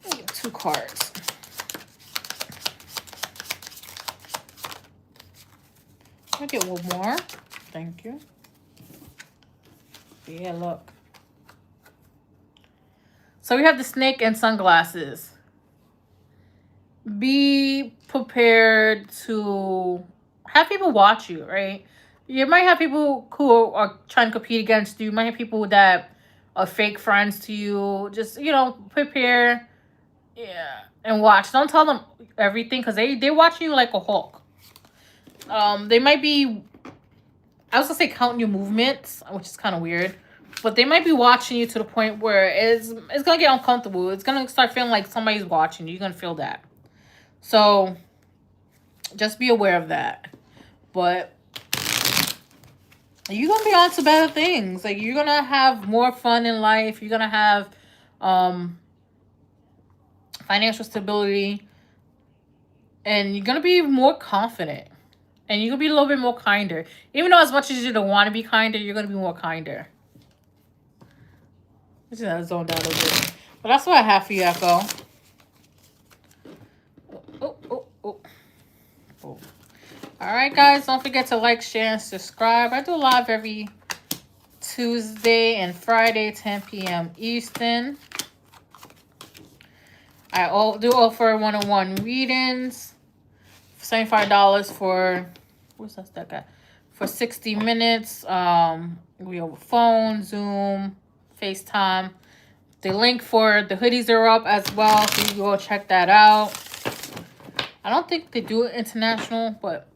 Let me get 2 cards. Let me get one more. Thank you. Yeah, look. So we have the snake and sunglasses. Be prepared to have people watch you, right? You might have people who are trying to compete against you. You might have people that are fake friends to you. Just, prepare, yeah, and watch. Don't tell them everything because they're watching you like a hawk. They might be, I was gonna say counting your movements, which is kind of weird. But they might be watching you to the point where it's gonna get uncomfortable. It's gonna start feeling like somebody's watching you. You're gonna feel that. So just be aware of that. But you're gonna be on to better things. Like you're gonna have more fun in life. You're gonna have financial stability, and you're gonna be more confident. And you're gonna be a little bit more kinder. Even though as much as you don't want to be kinder, you're gonna be more kinder. This is zoned out a bit. But that's what I have for you, Echo. Oh. Alright, guys. Don't forget to like, share, and subscribe. I do live every Tuesday and Friday, 10 p.m. Eastern. I do offer one-on-one readings. $75 for... What's that guy? For 60 minutes. We over phone, Zoom, FaceTime. The link for the hoodies are up as well, so you can go check that out. I don't think they do it international, but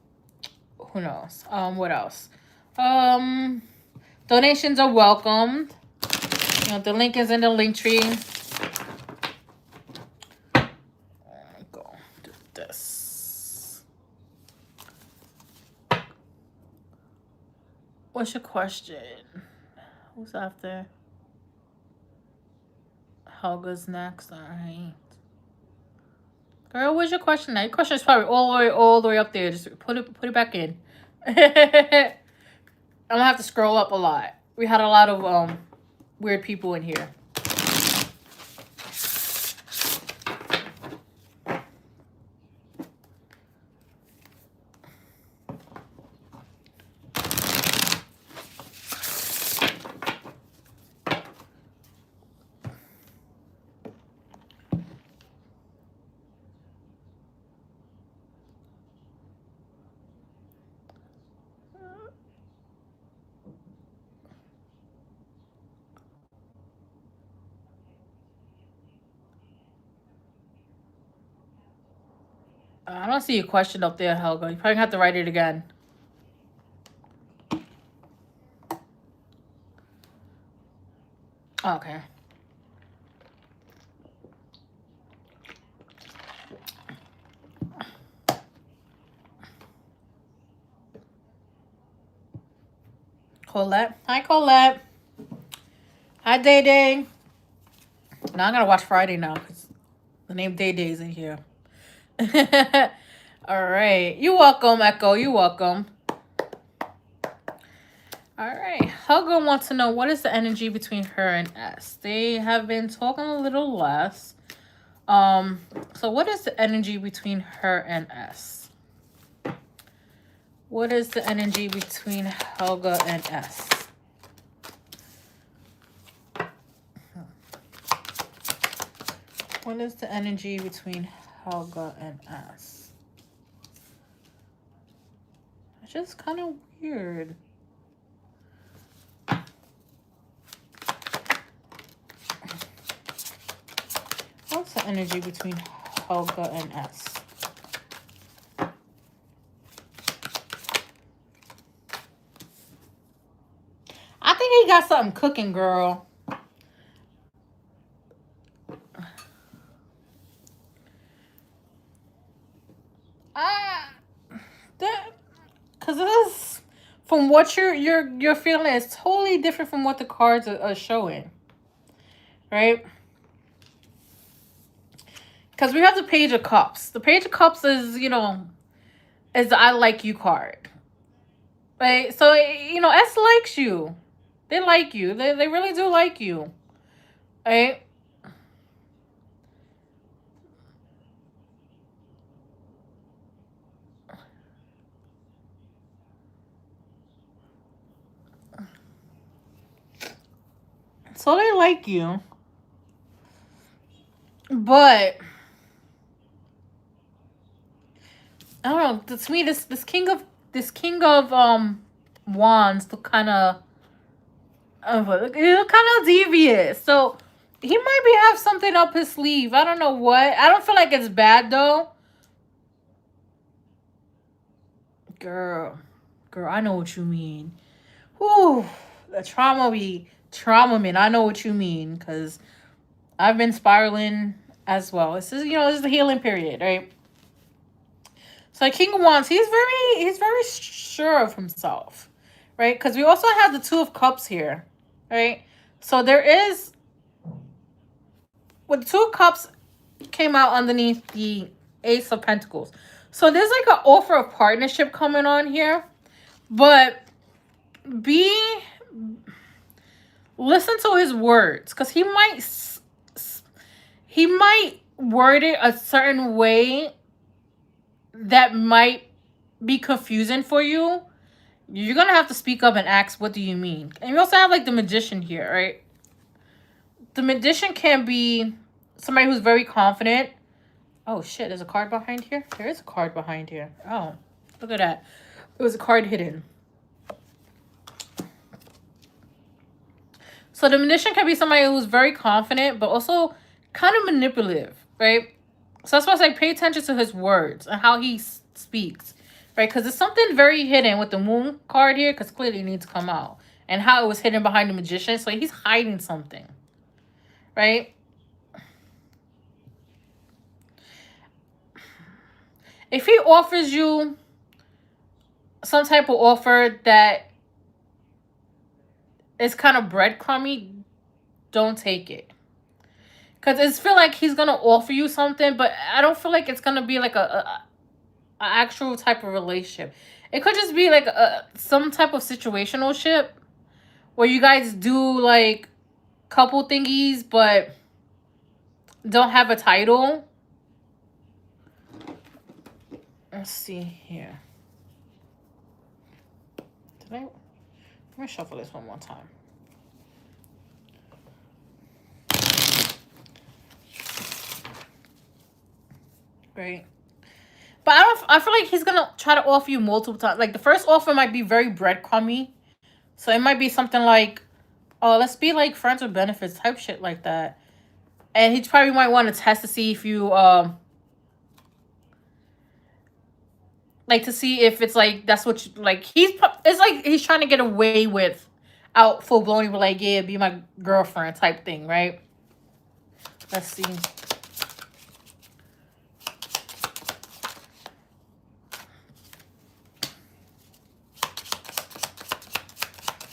who knows? What else? Donations are welcomed. The link is in the link tree. Go do this. What's your question? Who's after? Helga's next. All right. Girl, what's your question now? Your question is probably all the way up there. Just put it back in. I'm gonna have to scroll up a lot. We had a lot of weird people in here. I don't see your question up there, Helga. You probably have to write it again. Okay. Colette. Hi, Colette. Hi, Day Day. Now I'm gonna watch Friday now because the name Day Day is in here. All right. You're welcome, Echo. You're welcome. All right. Helga wants to know what is the energy between her and S. They have been talking a little less. So what is the energy between her and S? What is the energy between Helga and S? What is the energy between Helga and S? It's just kind of weird. What's the energy between Helga and S? I think he got something cooking, girl. Because this, from what you're feeling, is totally different from what the cards are showing. right? Because we have the Page of Cups. The Page of Cups is, is the I like you card. Right? So, S likes you. They like you. They really do like you. Right? So they like you. But I don't know. To me, this king of wands look kind of devious. So he might be have something up his sleeve. I don't know what. I don't feel like it's bad though. Girl, I know what you mean. Whew, the trauma man. I know what you mean because I've been spiraling as well. This is the healing period, right? So King of Wands, he's very sure of himself, right? Because we also have the Two of Cups here, right? So there is, with the Two of Cups came out underneath the Ace of Pentacles. So there's like an offer of partnership coming on here, but listen to his words because he might word it a certain way that might be confusing for you. You're gonna have to speak up and ask, what do you mean? And you also have like the Magician here, right? The Magician can be somebody who's very confident. Oh shit, there's a card behind here? There is a card behind here. Oh, look at that. It was a card hidden. So the Magician can be somebody who's very confident, but also kind of manipulative, right? So that's why I say pay attention to his words and how he speaks, right? Because there's something very hidden with the Moon card here, because clearly it needs to come out. And how it was hidden behind the Magician. So he's hiding something, right? If he offers you some type of offer that is kind of breadcrumby, don't take it. Because it's feel like he's going to offer you something, but I don't feel like it's going to be like a actual type of relationship. It could just be like some type of situational ship where you guys do like couple thingies, but don't have a title. Let's see here. Let me shuffle this one more time. Right. But I feel like he's gonna try to offer you multiple times. Like the first offer might be very breadcrumby. So it might be something like, oh, let's be like friends with benefits type shit like that. And he probably might want to test to see if you like to see if it's like that's what you like. It's like he's trying to get away with out full blown. He was like, yeah, be my girlfriend type thing, right? Let's see.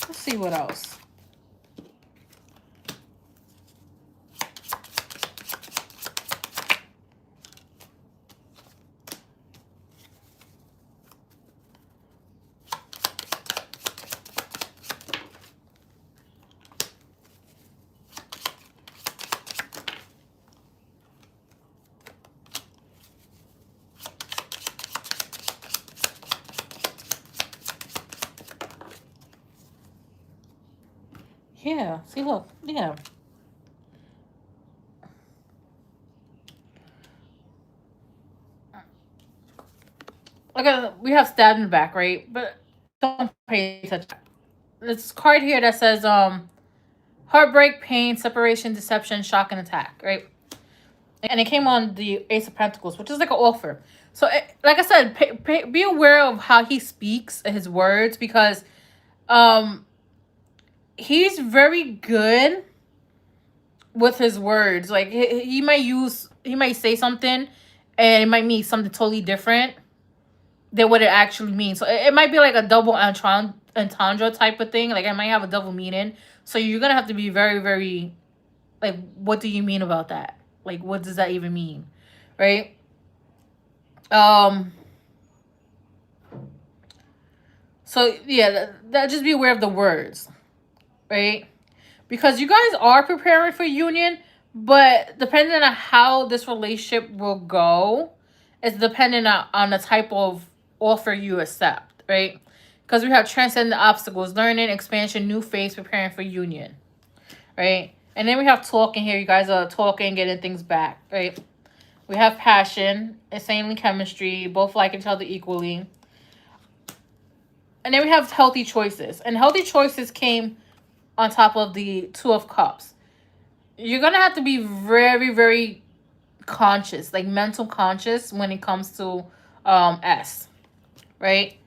Let's see what else. Yeah, see, look, yeah. Like we have stabbed in the back, right? But don't pay attention. This card here that says heartbreak, pain, separation, deception, shock, and attack, right? And it came on the Ace of Pentacles, which is like an offer. So, like I said, be aware of how he speaks, his words, because he's very good with his words. Like he might say something, and it might mean something totally different than what it actually means. So it might be like a double entendre type of thing. Like it might have a double meaning. So you're gonna have to be very, very Like, what do you mean about that? Like, what does that even mean? Right? Um, so yeah, that just be aware of the words, right? Because you guys are preparing for union, but depending on how this relationship will go, it's dependent on the type of offer you accept, right? Because we have transcend the obstacles, learning, expansion, new phase, preparing for union, right? And then we have talking here. You guys are talking, getting things back, right? We have passion, insanely chemistry, both like each other equally. And then we have healthy choices. And healthy choices came on top of the Two of Cups. You're going to have to be very, very conscious, like mental conscious when it comes to S, right?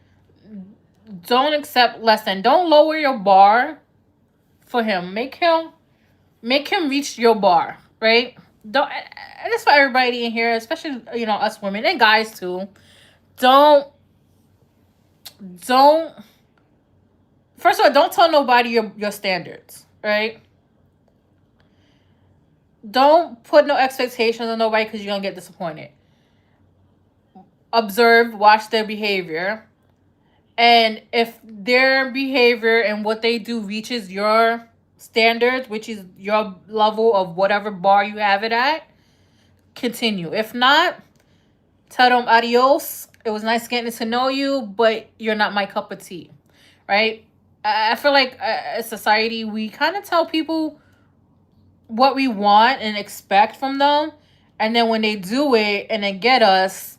Don't accept less than. Don't lower your bar for him. Make him reach your bar, right? Don't. And it's for everybody in here, especially us women and guys too. Don't don't. First of all, don't tell nobody your standards, right? Don't put no expectations on nobody because you're gonna get disappointed. Observe, watch their behavior, and if their behavior and what they do reaches your standards, which is your level of whatever bar you have it at, continue. If not, tell them adios. It was nice getting to know you, but you're not my cup of tea, right? I feel like as society, we kind of tell people what we want and expect from them, and then when they do it and then get us,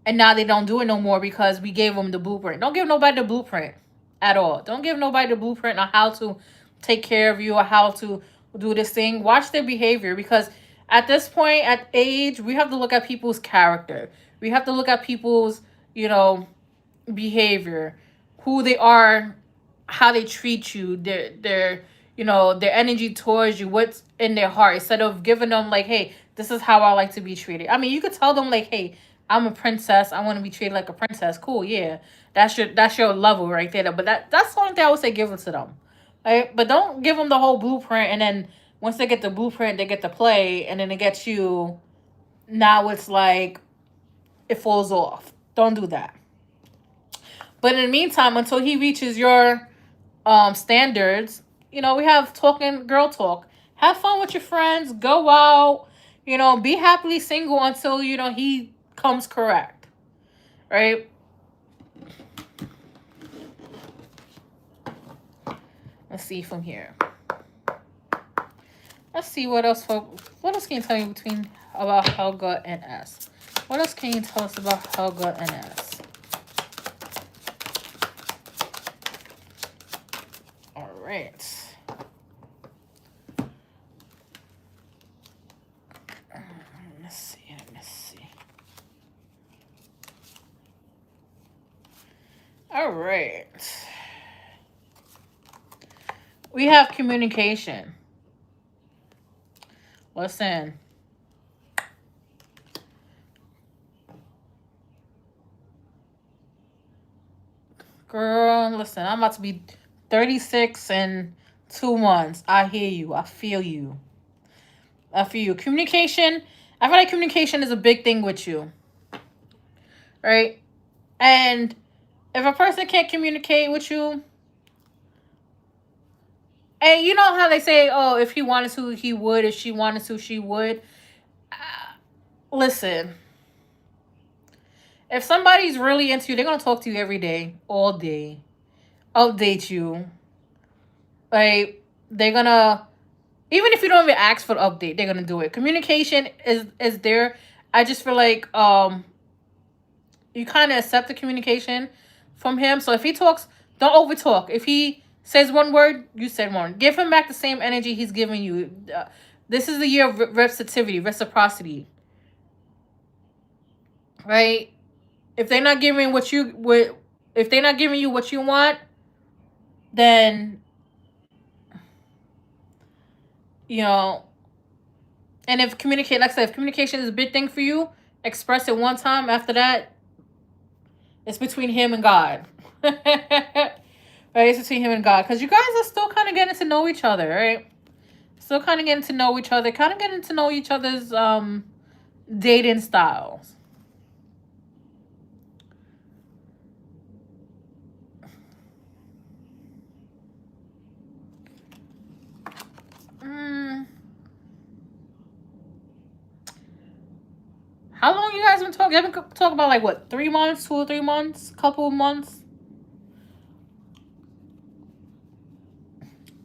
and now they don't do it no more because we gave them the blueprint. Don't give nobody the blueprint at all. Don't give nobody the blueprint on how to take care of you or how to do this thing. Watch their behavior, because at this point, at age, we have to look at people's character. We have to look at people's, behavior, who they are, how they treat you, their energy towards you, what's in their heart, instead of giving them like, hey, this is how I like to be treated. I mean, you could tell them like, hey, I'm a princess, I want to be treated like a princess. Cool, yeah. That's your level right there. But that's the only thing I would say, give it to them. Right? But don't give them the whole blueprint, and then once they get the blueprint, they get to play, and then it gets you. Now it's like it falls off. Don't do that. But in the meantime, until he reaches your standards, we have talking girl talk. Have fun with your friends. Go out. Be happily single until he comes correct. Right? Let's see from here. Let's see what else can you tell me about Helga and S? What else can you tell us about Helga and S? All right. Let's see. All right. We have communication. Listen. Girl, listen, I'm about to be 36 in 2 months. I hear you. I feel you. Communication, I feel like communication is a big thing with you. Right? And if a person can't communicate with you, and you know how they say, oh, if he wanted to, he would. If she wanted to, she would. Listen. If somebody's really into you, they're going to talk to you every day, all day, update you. Like, they're going to, even if you don't even ask for the update, they're going to do it. Communication is there. I just feel like you kind of accept the communication from him. So if he talks, don't over talk. If he says one word, you said one. Give him back the same energy he's giving you. This is the year of reciprocity. Right? If they're not giving if they're not giving you what you want, then and if communication is a big thing for you, express it one time. After that, it's between him and God. Right? It's between him and God, because you guys are still kind of getting to know each other, right? Still kind of getting to know each other, kind of getting to know each other's dating styles. Mm, how long you guys been talking? You haven't talked about like what, 3 months, 2 or 3 months, couple of months?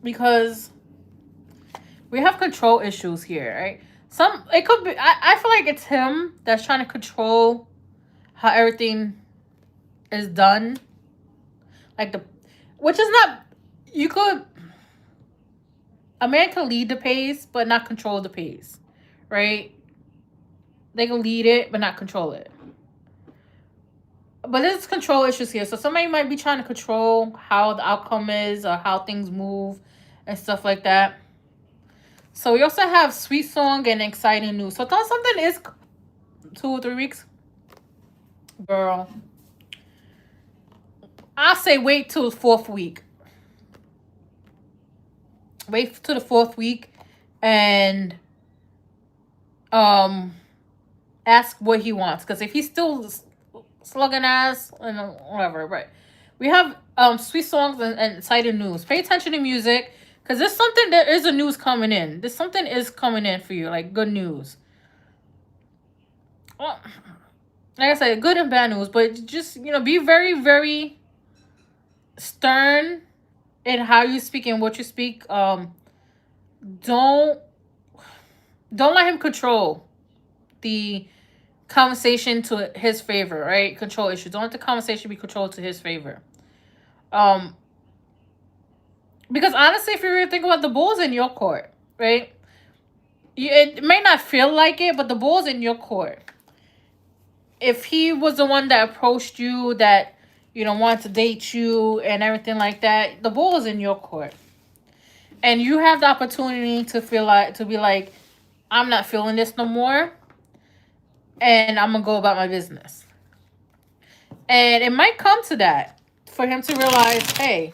Because we have control issues here, right? It could be. I feel like it's him that's trying to control how everything is done. Like which is not. You could. A man can lead the pace, but not control the pace, right? They can lead it, but not control it. But there's control issues here. So somebody might be trying to control how the outcome is or how things move and stuff like that. So we also have sweet song and exciting news. So I thought something is 2 or 3 weeks. Girl, I'll say wait till the 4th week. Wait till the 4th week and ask what he wants. Because if he's still slugging ass and whatever, right? We have sweet songs and exciting news. Pay attention to music. Because there is a news coming in. There's something is coming in for you, like good news. Well, like I said, good and bad news, but just, be very, very stern in how you speak and what you speak. Don't let him control the conversation to his favor, right? Control issues. Don't let the conversation be controlled to his favor. Because honestly, if you really think about, the ball's in your court, right? It may not feel like it, but the ball's in your court. If he was the one that approached you, that wanted to date you and everything like that, the ball is in your court, and you have the opportunity to be like, I'm not feeling this no more, and I'm gonna go about my business. And it might come to that for him to realize, hey,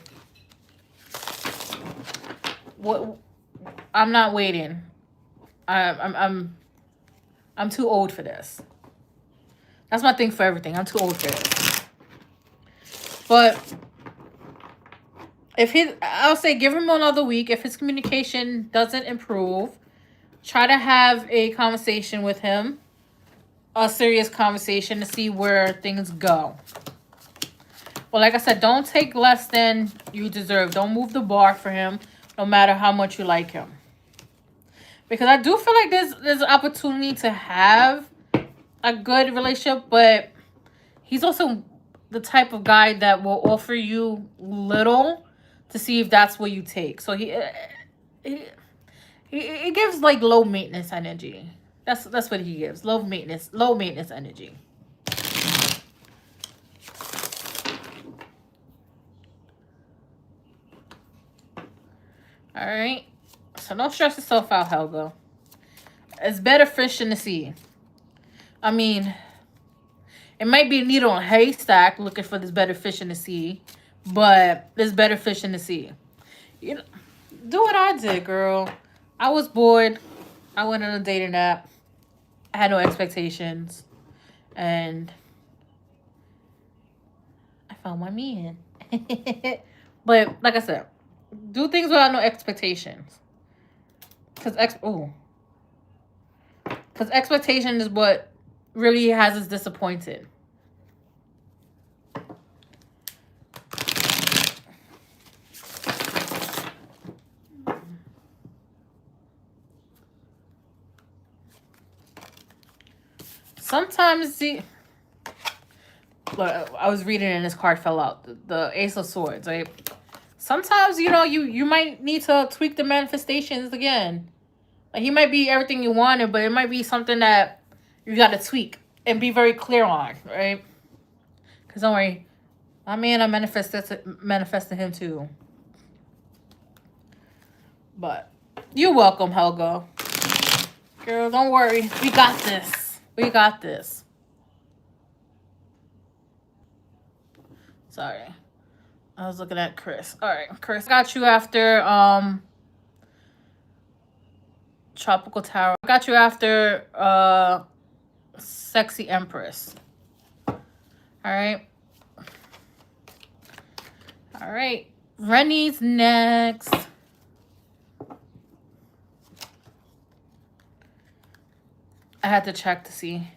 what? I'm not waiting. I'm too old for this. That's my thing for everything. I'm too old for this. But I'll say give him another week. If his communication doesn't improve, try to have a conversation with him, a serious conversation, to see where things go. But like I said, don't take less than you deserve. Don't move the bar for him, no matter how much you like him. Because I do feel like there's an opportunity to have a good relationship, but he's also the type of guy that will offer you little to see if that's what you take. So he gives like low maintenance energy. That's what he gives. Low maintenance energy. All right. So don't stress yourself out, Helga. It's better fish in the sea. I mean, it might be a needle in a haystack looking for this better fish in the sea, but there's better fish in the sea. Do what I did, girl. I was bored. I went on a dating app. I had no expectations, and I found my man. But like I said, do things without no expectations. Because expectation is what really has us disappointed. Sometimes I was reading and this card fell out. The Ace of Swords, right? Sometimes, you might need to tweak the manifestations again. Like, he might be everything you wanted, but it might be something that you got to tweak and be very clear on, right? Because don't worry, my man, I manifested him too. But you're welcome, Helga. Girl, don't worry. We got this. We got this. Sorry. I was looking at Chris. All right, Chris. Got you after Tropical Tower. I got you after Sexy Empress. All right. All right. Rennie's next. I had to check to see.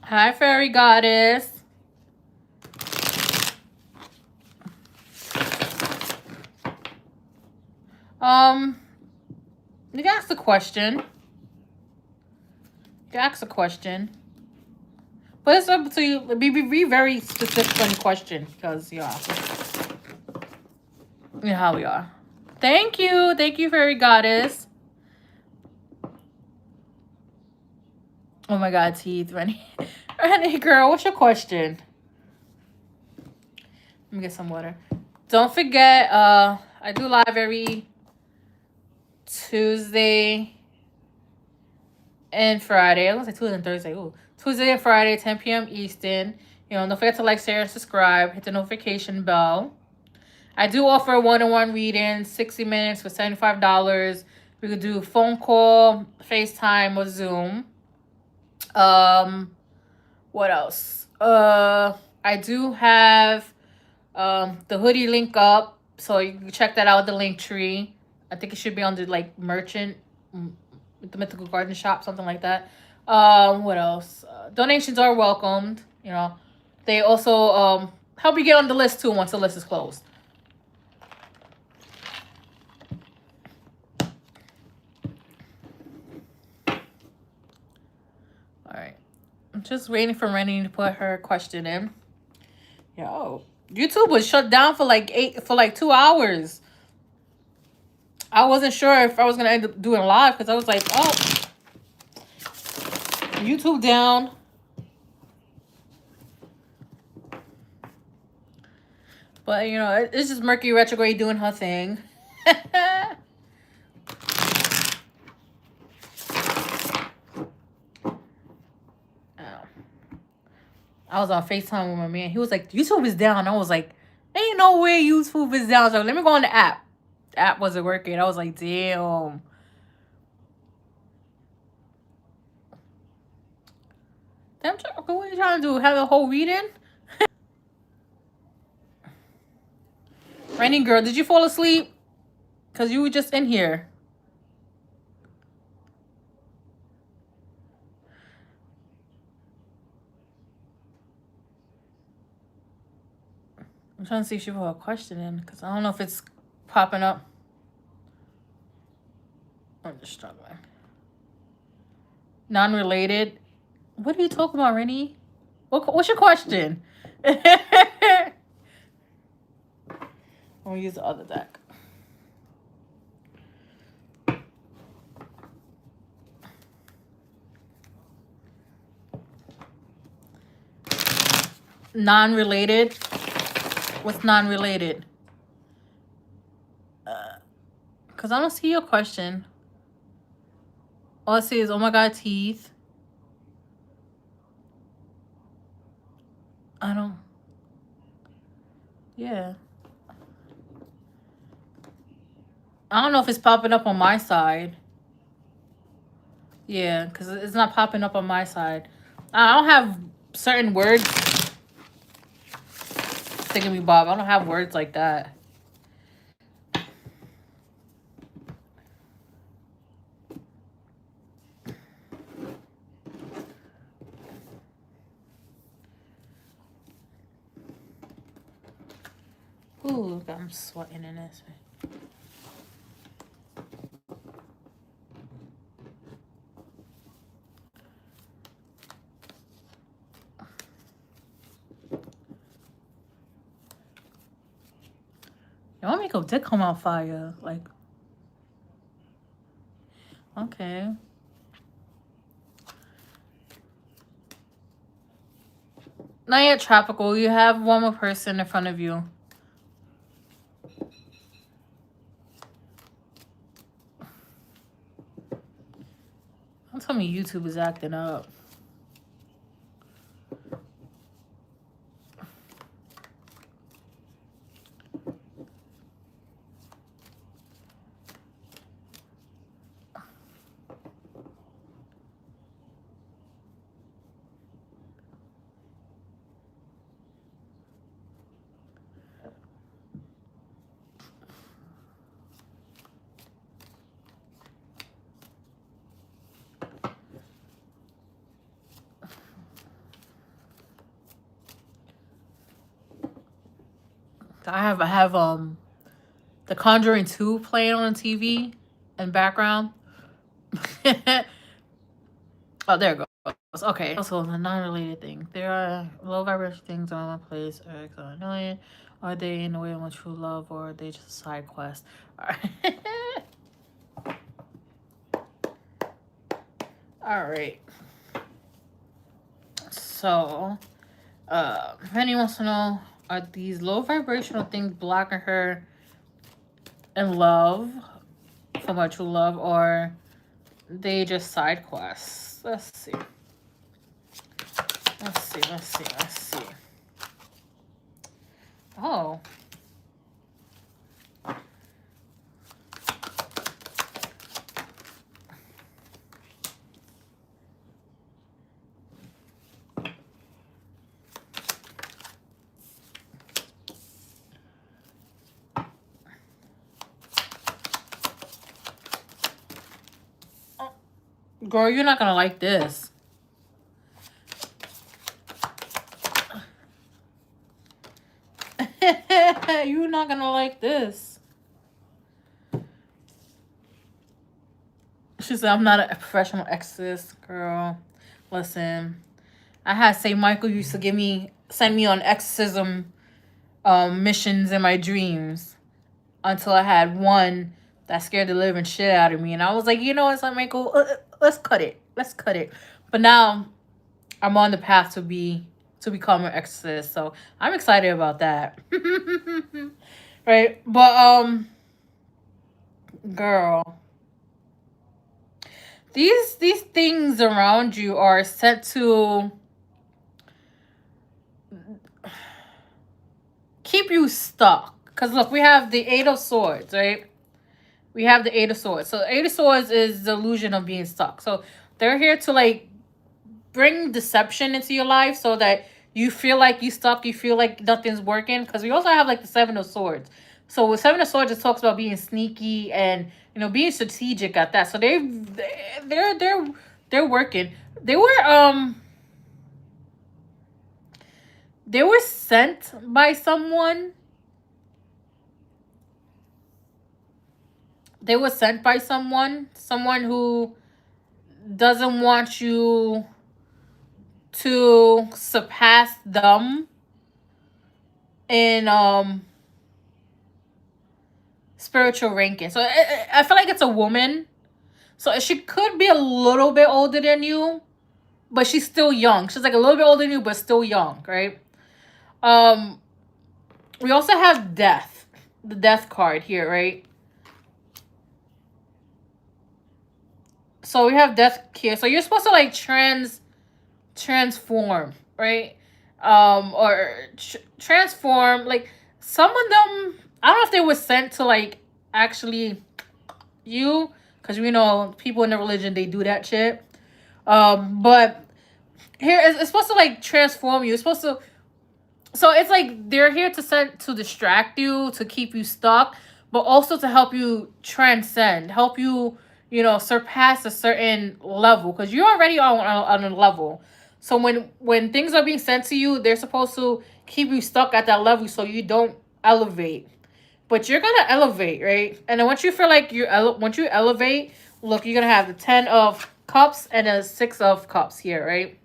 Hi, Fairy Goddess. You can ask a question. You can ask a question. But it's up to you. Be very specific on the question. Because, yeah. You know how we are. Thank you. Thank you, Fairy Goddess. Oh my God, teeth. Rennie. Rennie, girl, what's your question? Let me get some water. Don't forget, I do live every Tuesday and Friday. I was gonna say Tuesday and Thursday. Ooh. Tuesday and Friday, 10 p.m. Eastern. You know, don't forget to like, share, and subscribe. Hit the notification bell. I do offer one-on-one readings, 60 minutes for $75. We could do phone call, FaceTime, or Zoom. What else? I do have the hoodie link up, so you can check that out. The link tree. I think it should be on the like merchant, the Mythical Garden Shop, something like that. What else? Donations are welcomed. You know, they also help you get on the list too once the list is closed. All right, I'm just waiting for Rennie to put her question in. Yo, YouTube was shut down for like 2 hours. I wasn't sure if I was gonna end up doing live because I was like, oh, YouTube down. But you know, it's just Mercury retrograde doing her thing. I was on FaceTime with my man. He was like, YouTube is down. I was like, ain't no way YouTube is down. So let me go on the app. The app wasn't working. I was like, damn. Damn, what are you trying to do? Have a whole reading? Rennie girl, did you fall asleep? Because you were just in here. I'm trying to see if she put a question in. Because I don't know if it's popping up. I'm just struggling. Non-related. What are you talking about, Rennie? What's your question? I'm gonna use the other deck. Non-related. What's non-related? Because I don't see your question. All I see is, oh my God, teeth. I don't. Yeah. I don't know if it's popping up on my side. Yeah, because it's not popping up on my side. I don't have certain words. Thinking me, Bob. I don't have words like that. Ooh, I'm sweating in this. Your makeup did come out fire. Like, okay. Not yet tropical. You have one more person in front of you. Don't tell me YouTube is acting up. I have The Conjuring 2 playing on the TV in background. Oh, there it goes. Okay. Also, a non-related thing. There are low vibration things on one place or annoying. Are they in the way of my true love, or are they just a side quest? All right. All right. So, Penny wants to know: are these low vibrational things blocking her in love from her true love, or they just side quests? Let's see. Let's see. Oh. Girl, you're not gonna like this. You're not gonna like this. She said, I'm not a professional exorcist, girl. Listen, I had St. Michael used to send me on exorcism missions in my dreams until I had one that scared the living shit out of me. And I was like, you know what, St. Michael, let's cut it. Let's cut it. But now I'm on the path to become an exorcist. So I'm excited about that. Right? But girl, these things around you are set to keep you stuck. Because look, we have the Eight of Swords, right? We have the Eight of Swords. So Eight of Swords is the illusion of being stuck. So they're here to like bring deception into your life so that you feel like you stuck, you feel like nothing's working. Because we also have like the Seven of Swords. So with Seven of Swords, it talks about being sneaky and being strategic at that. So they're working. They were sent by someone. They were sent by someone who doesn't want you to surpass them in spiritual ranking. So I feel like it's a woman. So she could be a little bit older than you, but she's still young. She's like a little bit older than you, but still young, right? We also have death. The death card here, right? So we have death here. So you're supposed to like transform, right? Or transform. Like some of them, I don't know if they were sent to like actually you, because we know people in the religion, they do that shit. But here it's supposed to like transform you. It's supposed to. So it's like they're here to distract you, to keep you stuck, but also to help you transcend, help you, surpass a certain level, because you're already on a level. So when things are being sent to you, they're supposed to keep you stuck at that level so you don't elevate. But you're gonna elevate, right? And then once you feel like once you elevate, look, you're gonna have the 10 of Cups and a 6 of Cups here, right?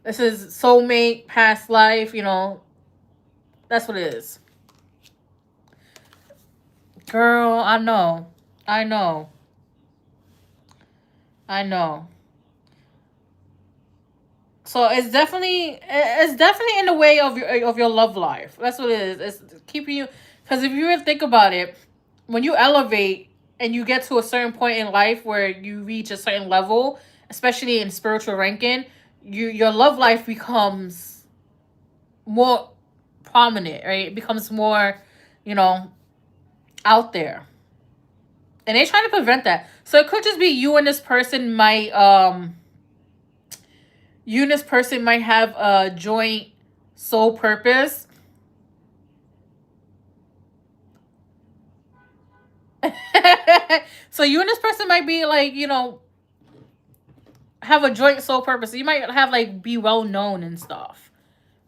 This is soulmate, past life, that's what it is. Girl, I know. I know. I know. So it's definitely in the way of your love life. That's what it is. It's keeping you, because if you really think about it, when you elevate and you get to a certain point in life where you reach a certain level, especially in spiritual ranking, your love life becomes more prominent, right? It becomes more, out there. And they're trying to prevent that. So it could just be you and this person might have a joint soul purpose. So you and this person might be like, have a joint soul purpose. You might have like be well known and stuff,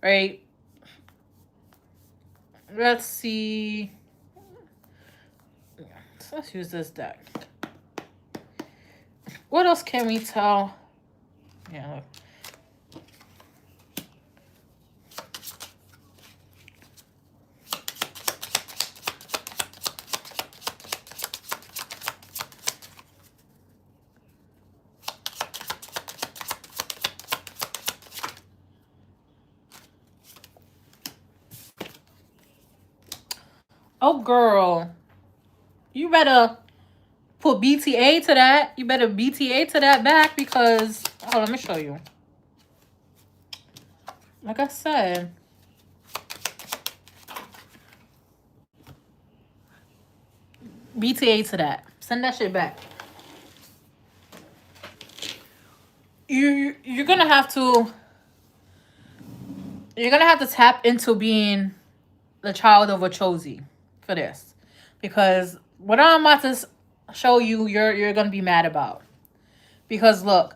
right? let's see. So let's use this deck. What else can we tell? Yeah. Oh, girl. You better put BTA to that. You better BTA to that back because... Oh, let me show you. Like I said... BTA to that. Send that shit back. You're gonna have to... You're gonna have to tap into being the child of a Chosi for this. Because what I'm about to show you, you're gonna be mad about. Because look,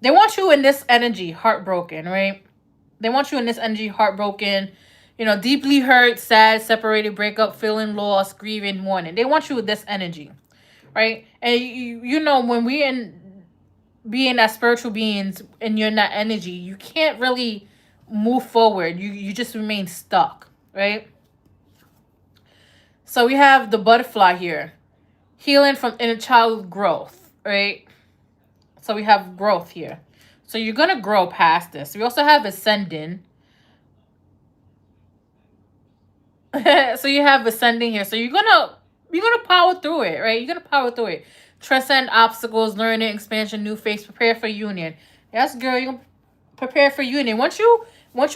they want you in this energy, heartbroken, right? They want you in this energy, heartbroken, you know, deeply hurt, sad, separated, breakup, feeling lost, grieving, mourning. They want you with this energy, right? And you know, when we in being as spiritual beings and you're in that energy, you can't really move forward. You just remain stuck, right? So we have the butterfly here, healing from inner child growth, right? So we have growth here. So you're going to grow past this. We also have ascending. So you have ascending here. So you're gonna power through it, right? You're gonna power through it. Transcend obstacles, learning, expansion, new phase, prepare for union. Yes, girl, you're gonna prepare for union. Once you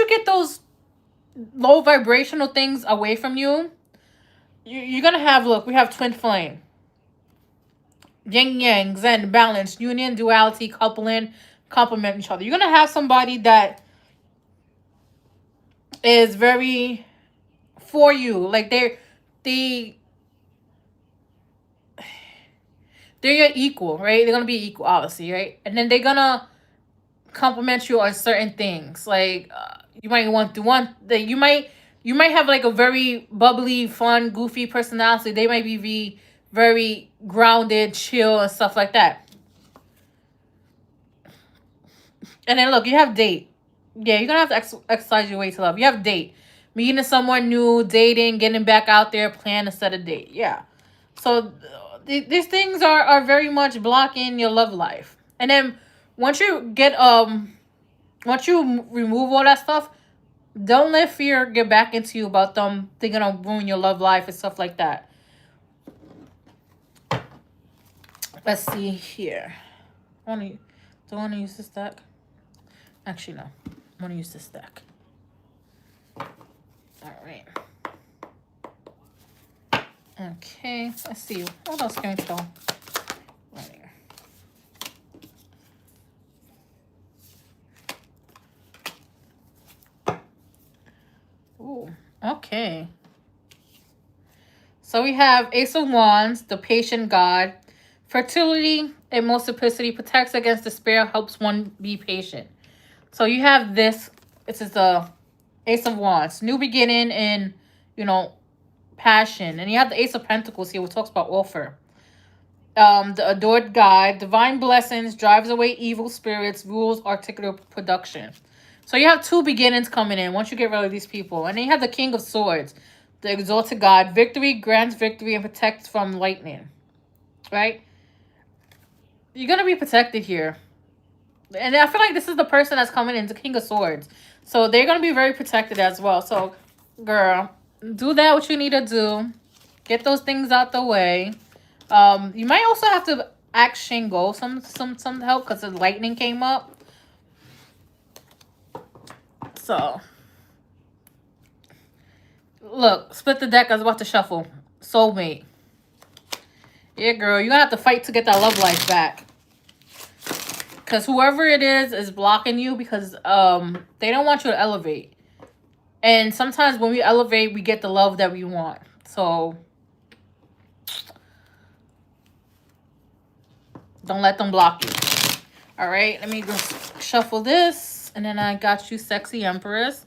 get those low vibrational things away from you, you're gonna have, look, we have twin flame. Yin yang, zen, balance, union, duality, coupling, complement each other. You're gonna have somebody that is very for you. Like they're your equal, right? They're gonna be equal, obviously, right? And then they're gonna compliment you on certain things. Like you might want to you might have like a very bubbly, fun, goofy personality. They might be very grounded, chill, and stuff like that. And then look, you have date. Yeah, you're gonna have to exercise your way to love. You have date. Meeting someone new, dating, getting back out there, plan to set a date. Yeah. So these things are very much blocking your love life. And then once you get once you remove all that stuff, don't let fear get back into you about them. They're gonna ruin your love life and stuff like that. Let's see here. Do I want to use this deck? Actually, no. I want to use this deck. All right. Okay. Let's see. What else can we tell? Right here. Ooh. Okay. So we have Ace of Wands, the patient god. Fertility and multiplicity, protects against despair, helps one be patient. So you have this. This is the Ace of Wands, new beginning and, you know, passion. And you have the Ace of Pentacles here, which talks about offer. The adored God, divine blessings, drives away evil spirits, rules articulate production. So you have two beginnings coming in once you get rid of these people. And then you have the King of Swords, the exalted God, victory, grants victory, and protects from lightning. Right? You're going to be protected here. And I feel like this is the person that's coming into King of Swords. So they're going to be very protected as well. So, girl, do that what you need to do. Get those things out the way. You might also have to ask Shingo some help because the lightning came up. So, look, split the deck. I was about to shuffle. Soulmate. Yeah, girl, you're going to have to fight to get that love life back. Because whoever it is blocking you because they don't want you to elevate. And sometimes when we elevate, we get the love that we want. So don't let them block you. All right, let me just shuffle this. And then I got you, Sexy Empress.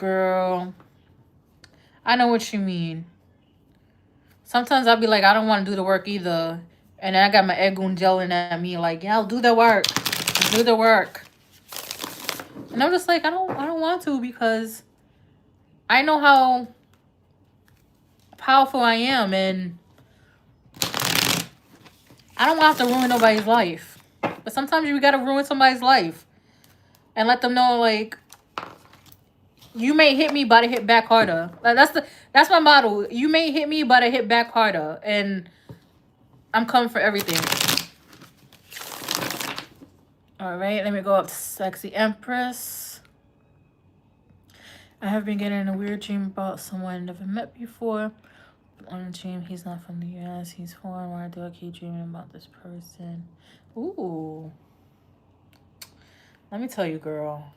girl. I know what you mean. Sometimes I'll be like, I don't want to do the work either. And then I got my egoon yelling at me like, yeah, I'll do the work. Do the work. And I'm just like, I don't want to, because I know how powerful I am, and I don't want to have to ruin nobody's life. But sometimes you gotta ruin somebody's life and let them know, like, you may hit me, but I hit back harder. Like, that's my motto. You may hit me, but I hit back harder, and I'm coming for everything. All right, let me go up to Sexy Empress. I have been getting a weird dream about someone I never met before. On a dream, he's not from the U.S. He's foreign. Why do I keep dreaming about this person? Ooh. Let me tell you, girl.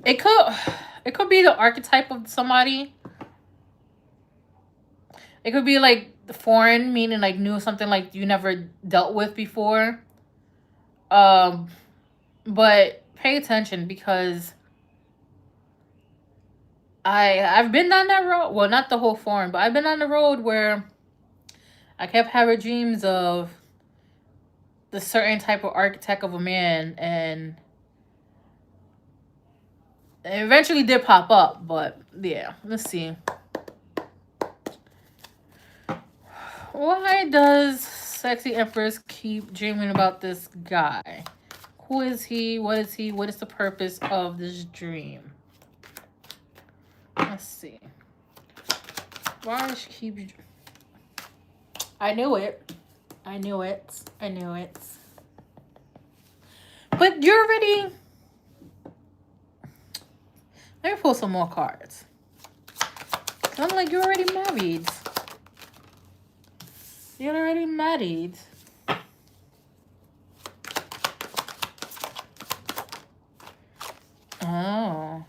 It could be the archetype of somebody. It could be like foreign, meaning like new, something like you never dealt with before. But pay attention, because I've been down that road. Well, not the whole foreign, but I've been on the road where I kept having dreams of the certain type of archetype of a man, and it eventually did pop up. But yeah, let's see. Why does Sexy Empress keep dreaming about this guy? Who is he? What is he? What is the purpose of this dream? Let's see. Why does she keep... I knew it. I knew it. I knew it. But you're already... Let me pull some more cards. I'm like, you're already married. You're already married. Oh.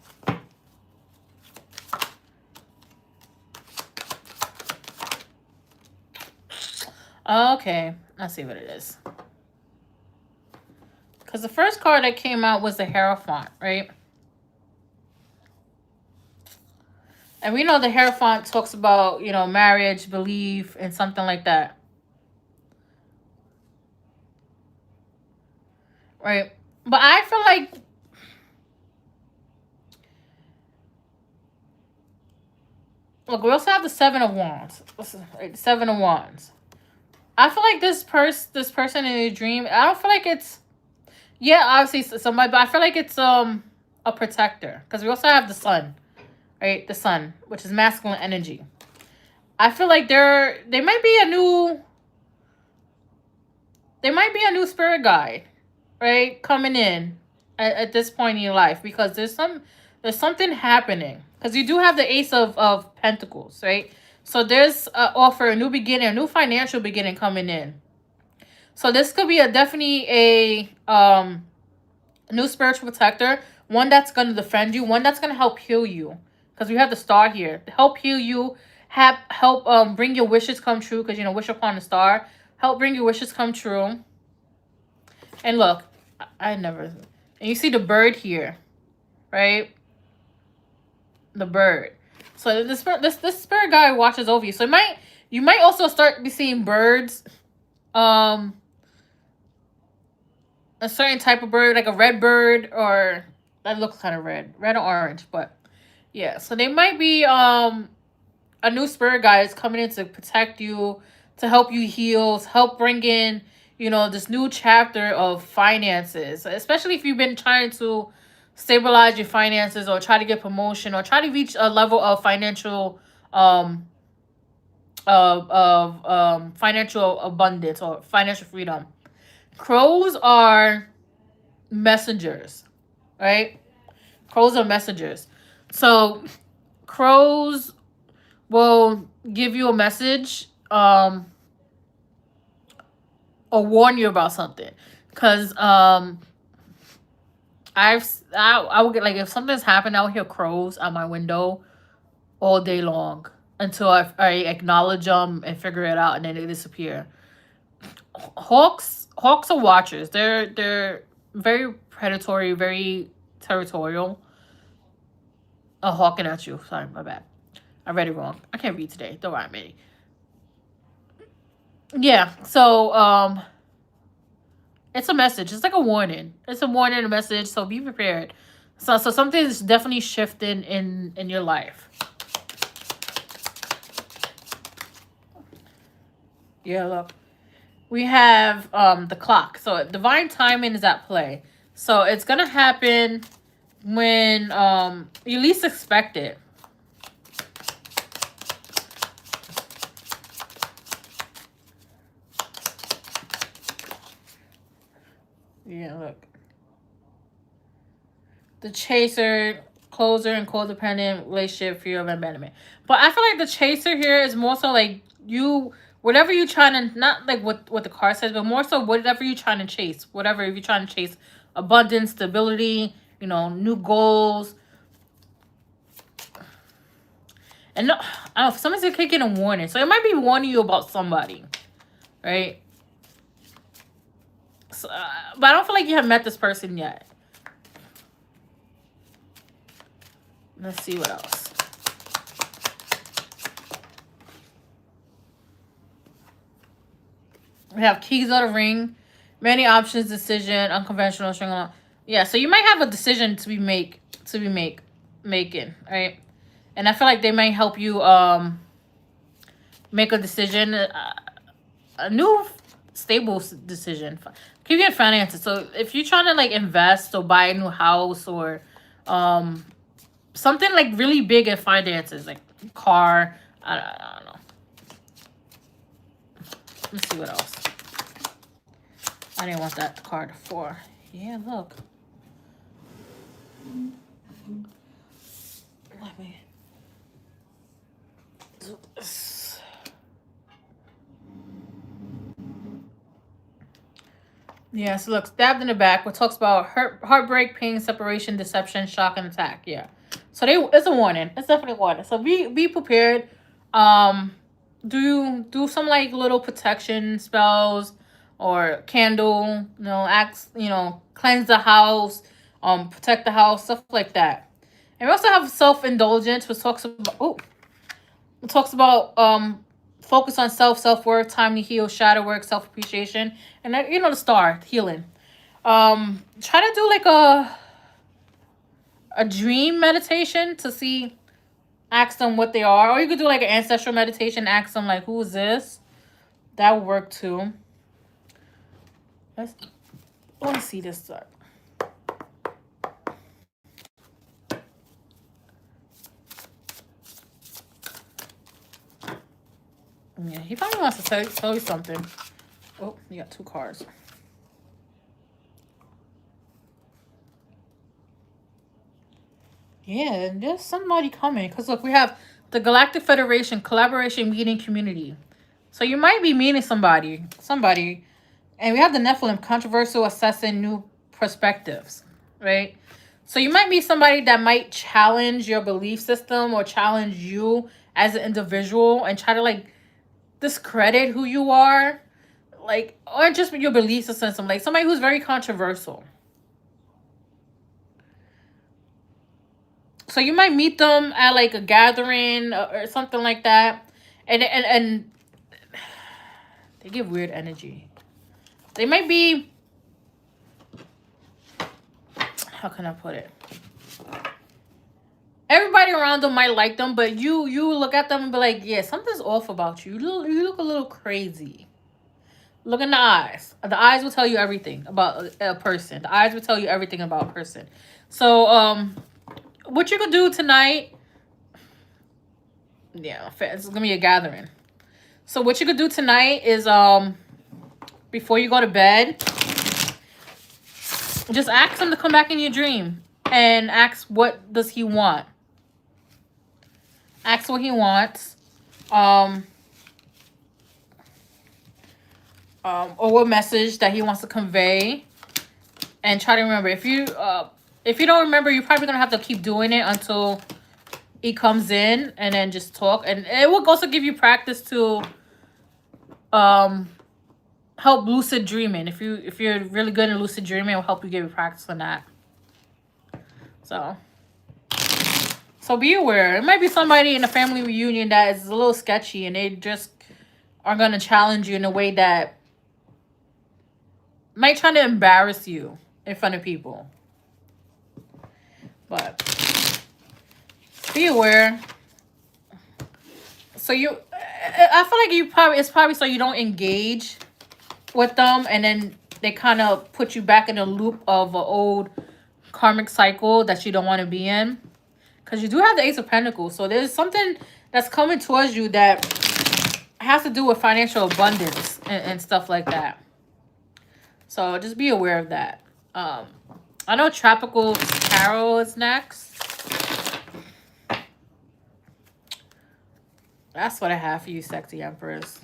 Okay. Let's see what it is. Because the first card that came out was the Hierophant, right? And we know the Hierophant talks about, you know, marriage, belief, and something like that. Right? But I feel like... Look, we also have the Seven of Wands. Seven of Wands. I feel like this person in your dream, I don't feel like it's... Yeah, obviously somebody, but I feel like it's a protector. Because we also have the Sun. Right? The Sun, which is masculine energy. I feel like they might be a new... There might be a new spirit guide, right? Coming in at this point in your life. Because there's something happening. Because you do have the Ace of Pentacles, right? So there's an offer, a new beginning, a new financial beginning coming in. So this could be definitely a new spiritual protector. One that's going to defend you. One that's going to help heal you. Because we have the Star here. Help heal you. Help bring your wishes come true. Because, you know, wish upon the star. Help bring your wishes come true. And look, I never... And you see the bird here, right? The bird. So this spirit guy watches over you. So you might also start be seeing birds. A certain type of bird, like a red bird, or that looks kind of red or orange, but yeah. So they might be a new spirit guide is coming in to protect you, to help you heal, to help bring in, you know, this new chapter of finances, especially if you've been trying to stabilize your finances or try to get promotion or try to reach a level of financial financial abundance or financial freedom. Crows are messengers, right? Crows are messengers. So crows will give you a message or warn you about something. Because I would get, like, if something's happened, I'll hear crows out my window all day long until I acknowledge them and figure it out, and then they disappear. Hawks are watchers. They're very predatory, very territorial. Oh, hawking at you. Sorry, my bad. I read it wrong. I can't read today. Don't worry, me. Yeah. So it's a message. It's like a warning. It's a warning, a message. So be prepared. So something is definitely shifting in your life. Yeah, look. We have the clock. So divine timing is at play. So it's gonna happen when you least expect it. Yeah, look. The chaser, closer, and codependent relationship, fear of abandonment. But I feel like the chaser here is more so like whatever you're trying to, not like what the card says, but more so whatever you're trying to chase. Whatever, if you're trying to chase abundance, stability, new goals. And no, I don't know, someone's kicking a warning. So it might be warning you about somebody, right? So, but I don't feel like you have met this person yet. Let's see what else. We have keys of the ring, many options, decision, unconventional, string along. Yeah, so you might have a decision to be making, right? And I feel like they might help you make a decision, a new stable decision. Keep your finances. So if you're trying to like invest or buy a new house or something like really big in finances, like car, I don't know. Let's see what else. I didn't want that card for. Yeah, look. Let me do this. Yeah, so look, stabbed in the back, what talks about heartbreak, pain, separation, deception, shock, and attack. Yeah. So it's a warning. It's definitely a warning. So be prepared. Do some like little protection spells or candle, cleanse the house, protect the house, stuff like that. And we also have self-indulgence, which talks about focus on self-worth, time to heal, shadow work, self-appreciation, and the star, healing. Try to do like a dream meditation to see, ask them what they are, or you could do like an ancestral meditation, ask them like, who is this? That would work too. I want to see this stuff. Yeah, he probably wants to tell you something. Oh, you got 2 cards. Yeah, there's somebody coming. Because look, we have the Galactic Federation Collaboration Meeting Community. So you might be meeting somebody. And we have the Nephilim, controversial assessing new perspectives, right? So you might meet somebody that might challenge your belief system or challenge you as an individual and try to like discredit who you are, like, or just your belief system, like somebody who's very controversial. So you might meet them at like a gathering or something like that, and they give weird energy. They might be, how can I put it? Everybody around them might like them, but you look at them and be like, yeah, something's off about you. You look a little crazy. Look in the eyes. The eyes will tell you everything about a person. The eyes will tell you everything about a person. So, what you could do tonight, yeah, it's gonna be a gathering. So what you could do tonight is, before you go to bed, just ask him to come back in your dream and ask what does he want. Ask what he wants, or what message that he wants to convey, and try to remember. If you don't remember, you're probably gonna have to keep doing it until he comes in, and then just talk. And it will also give you practice to how help lucid dreaming. If you're really good in lucid dreaming, it will help you get practice on that. So be aware. It might be somebody in a family reunion that is a little sketchy, and they just are gonna challenge you in a way that might try to embarrass you in front of people. But be aware. So I feel like it's probably so you don't engage with them, and then they kind of put you back in a loop of an old karmic cycle that you don't want to be in. Because you do have the Ace of Pentacles, so there's something that's coming towards you that has to do with financial abundance and stuff like that. So just be aware of that. I know Tropical Tarot is next. That's what I have for you, sexy empress.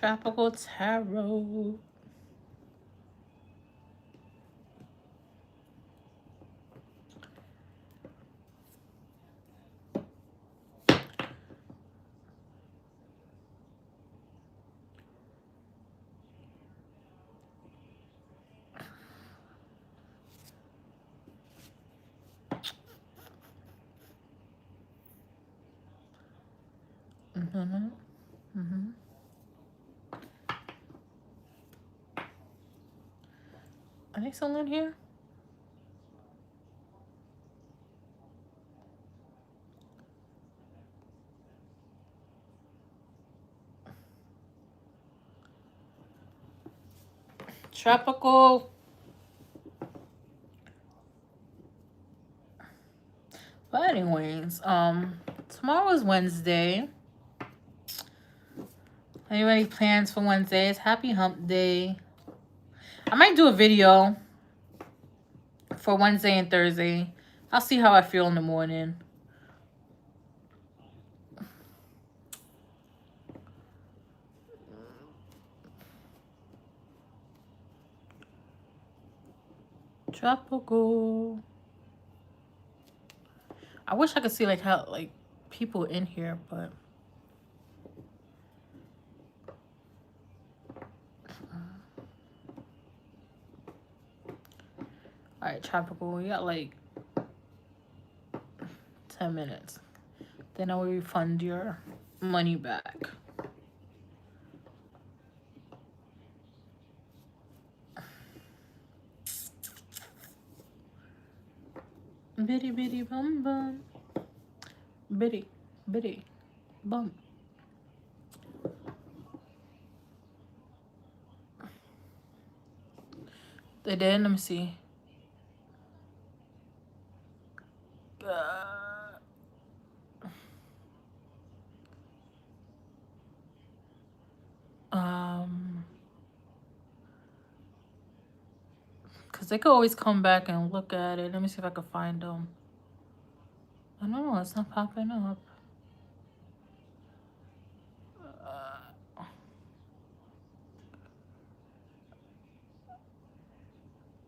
Tropical Tarot. Are they still in here? Tropical. But anyways, tomorrow is Wednesday. Any plans for Wednesdays? Happy hump day. I might do a video for Wednesday and Thursday. I'll see how I feel in the morning. Tropical. I wish I could see like how like people in here, but all right, Tropical. We got like 10 minutes. Then I will refund your money back. Bitty bitty bum bum. Bitty bitty bum. They did. Let me see. Because they could always come back and look at it. Let me see if I can find them. I don't know. It's not popping up.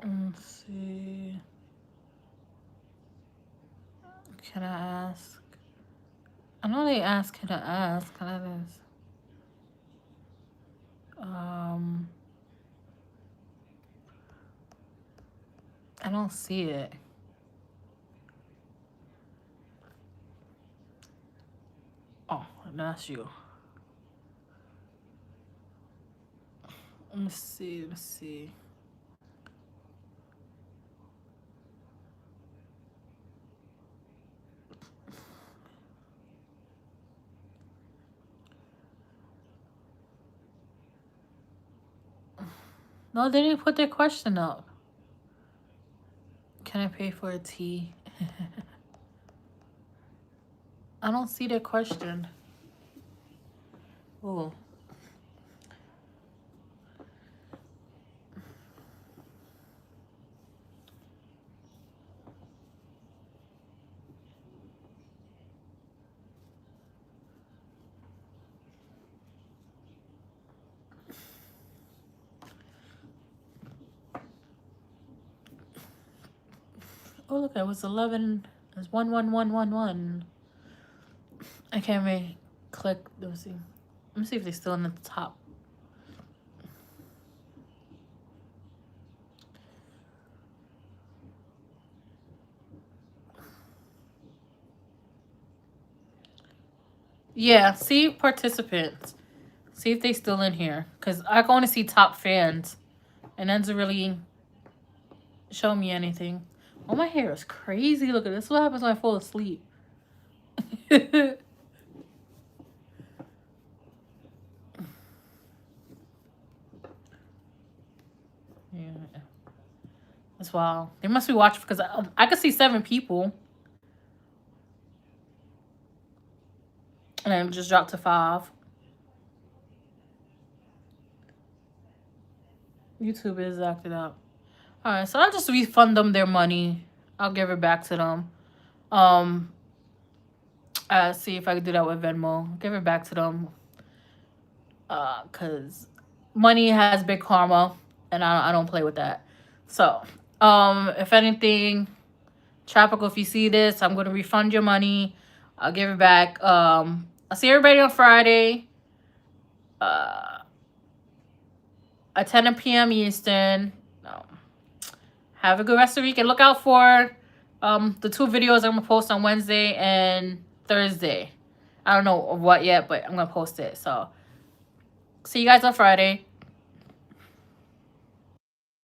Let's see. Can I ask? I know they ask, can I ask? Can I ask? I don't see it. Oh, that's you. Let's see, let's see. No, they didn't put their question up. Can I pay for a tea? I don't see their question. Oh. Oh, look, it was 11. It's 11111. I can't really click. Let me see. Let me see if they're still in the top. Yeah, see participants. See if they still in here. Because I can only see top fans. And that doesn't really show me anything. Oh, my hair is crazy. Look at this. What happens when I fall asleep? Yeah. That's wild. They must be watching because I could see 7 people. And then just dropped to 5. YouTube is acting up. Alright, so I'll just refund them their money. I'll give it back to them. See if I can do that with Venmo. Give it back to them. Cause money has big karma, and I don't play with that. So, if anything, Tropical, if you see this, I'm gonna refund your money. I'll give it back. I'll see everybody on Friday. At 10 p.m. Eastern. Have a good rest of the week and look out for the 2 videos I'm gonna post on Wednesday and Thursday. I don't know what yet, but I'm gonna post it. So see you guys on Friday.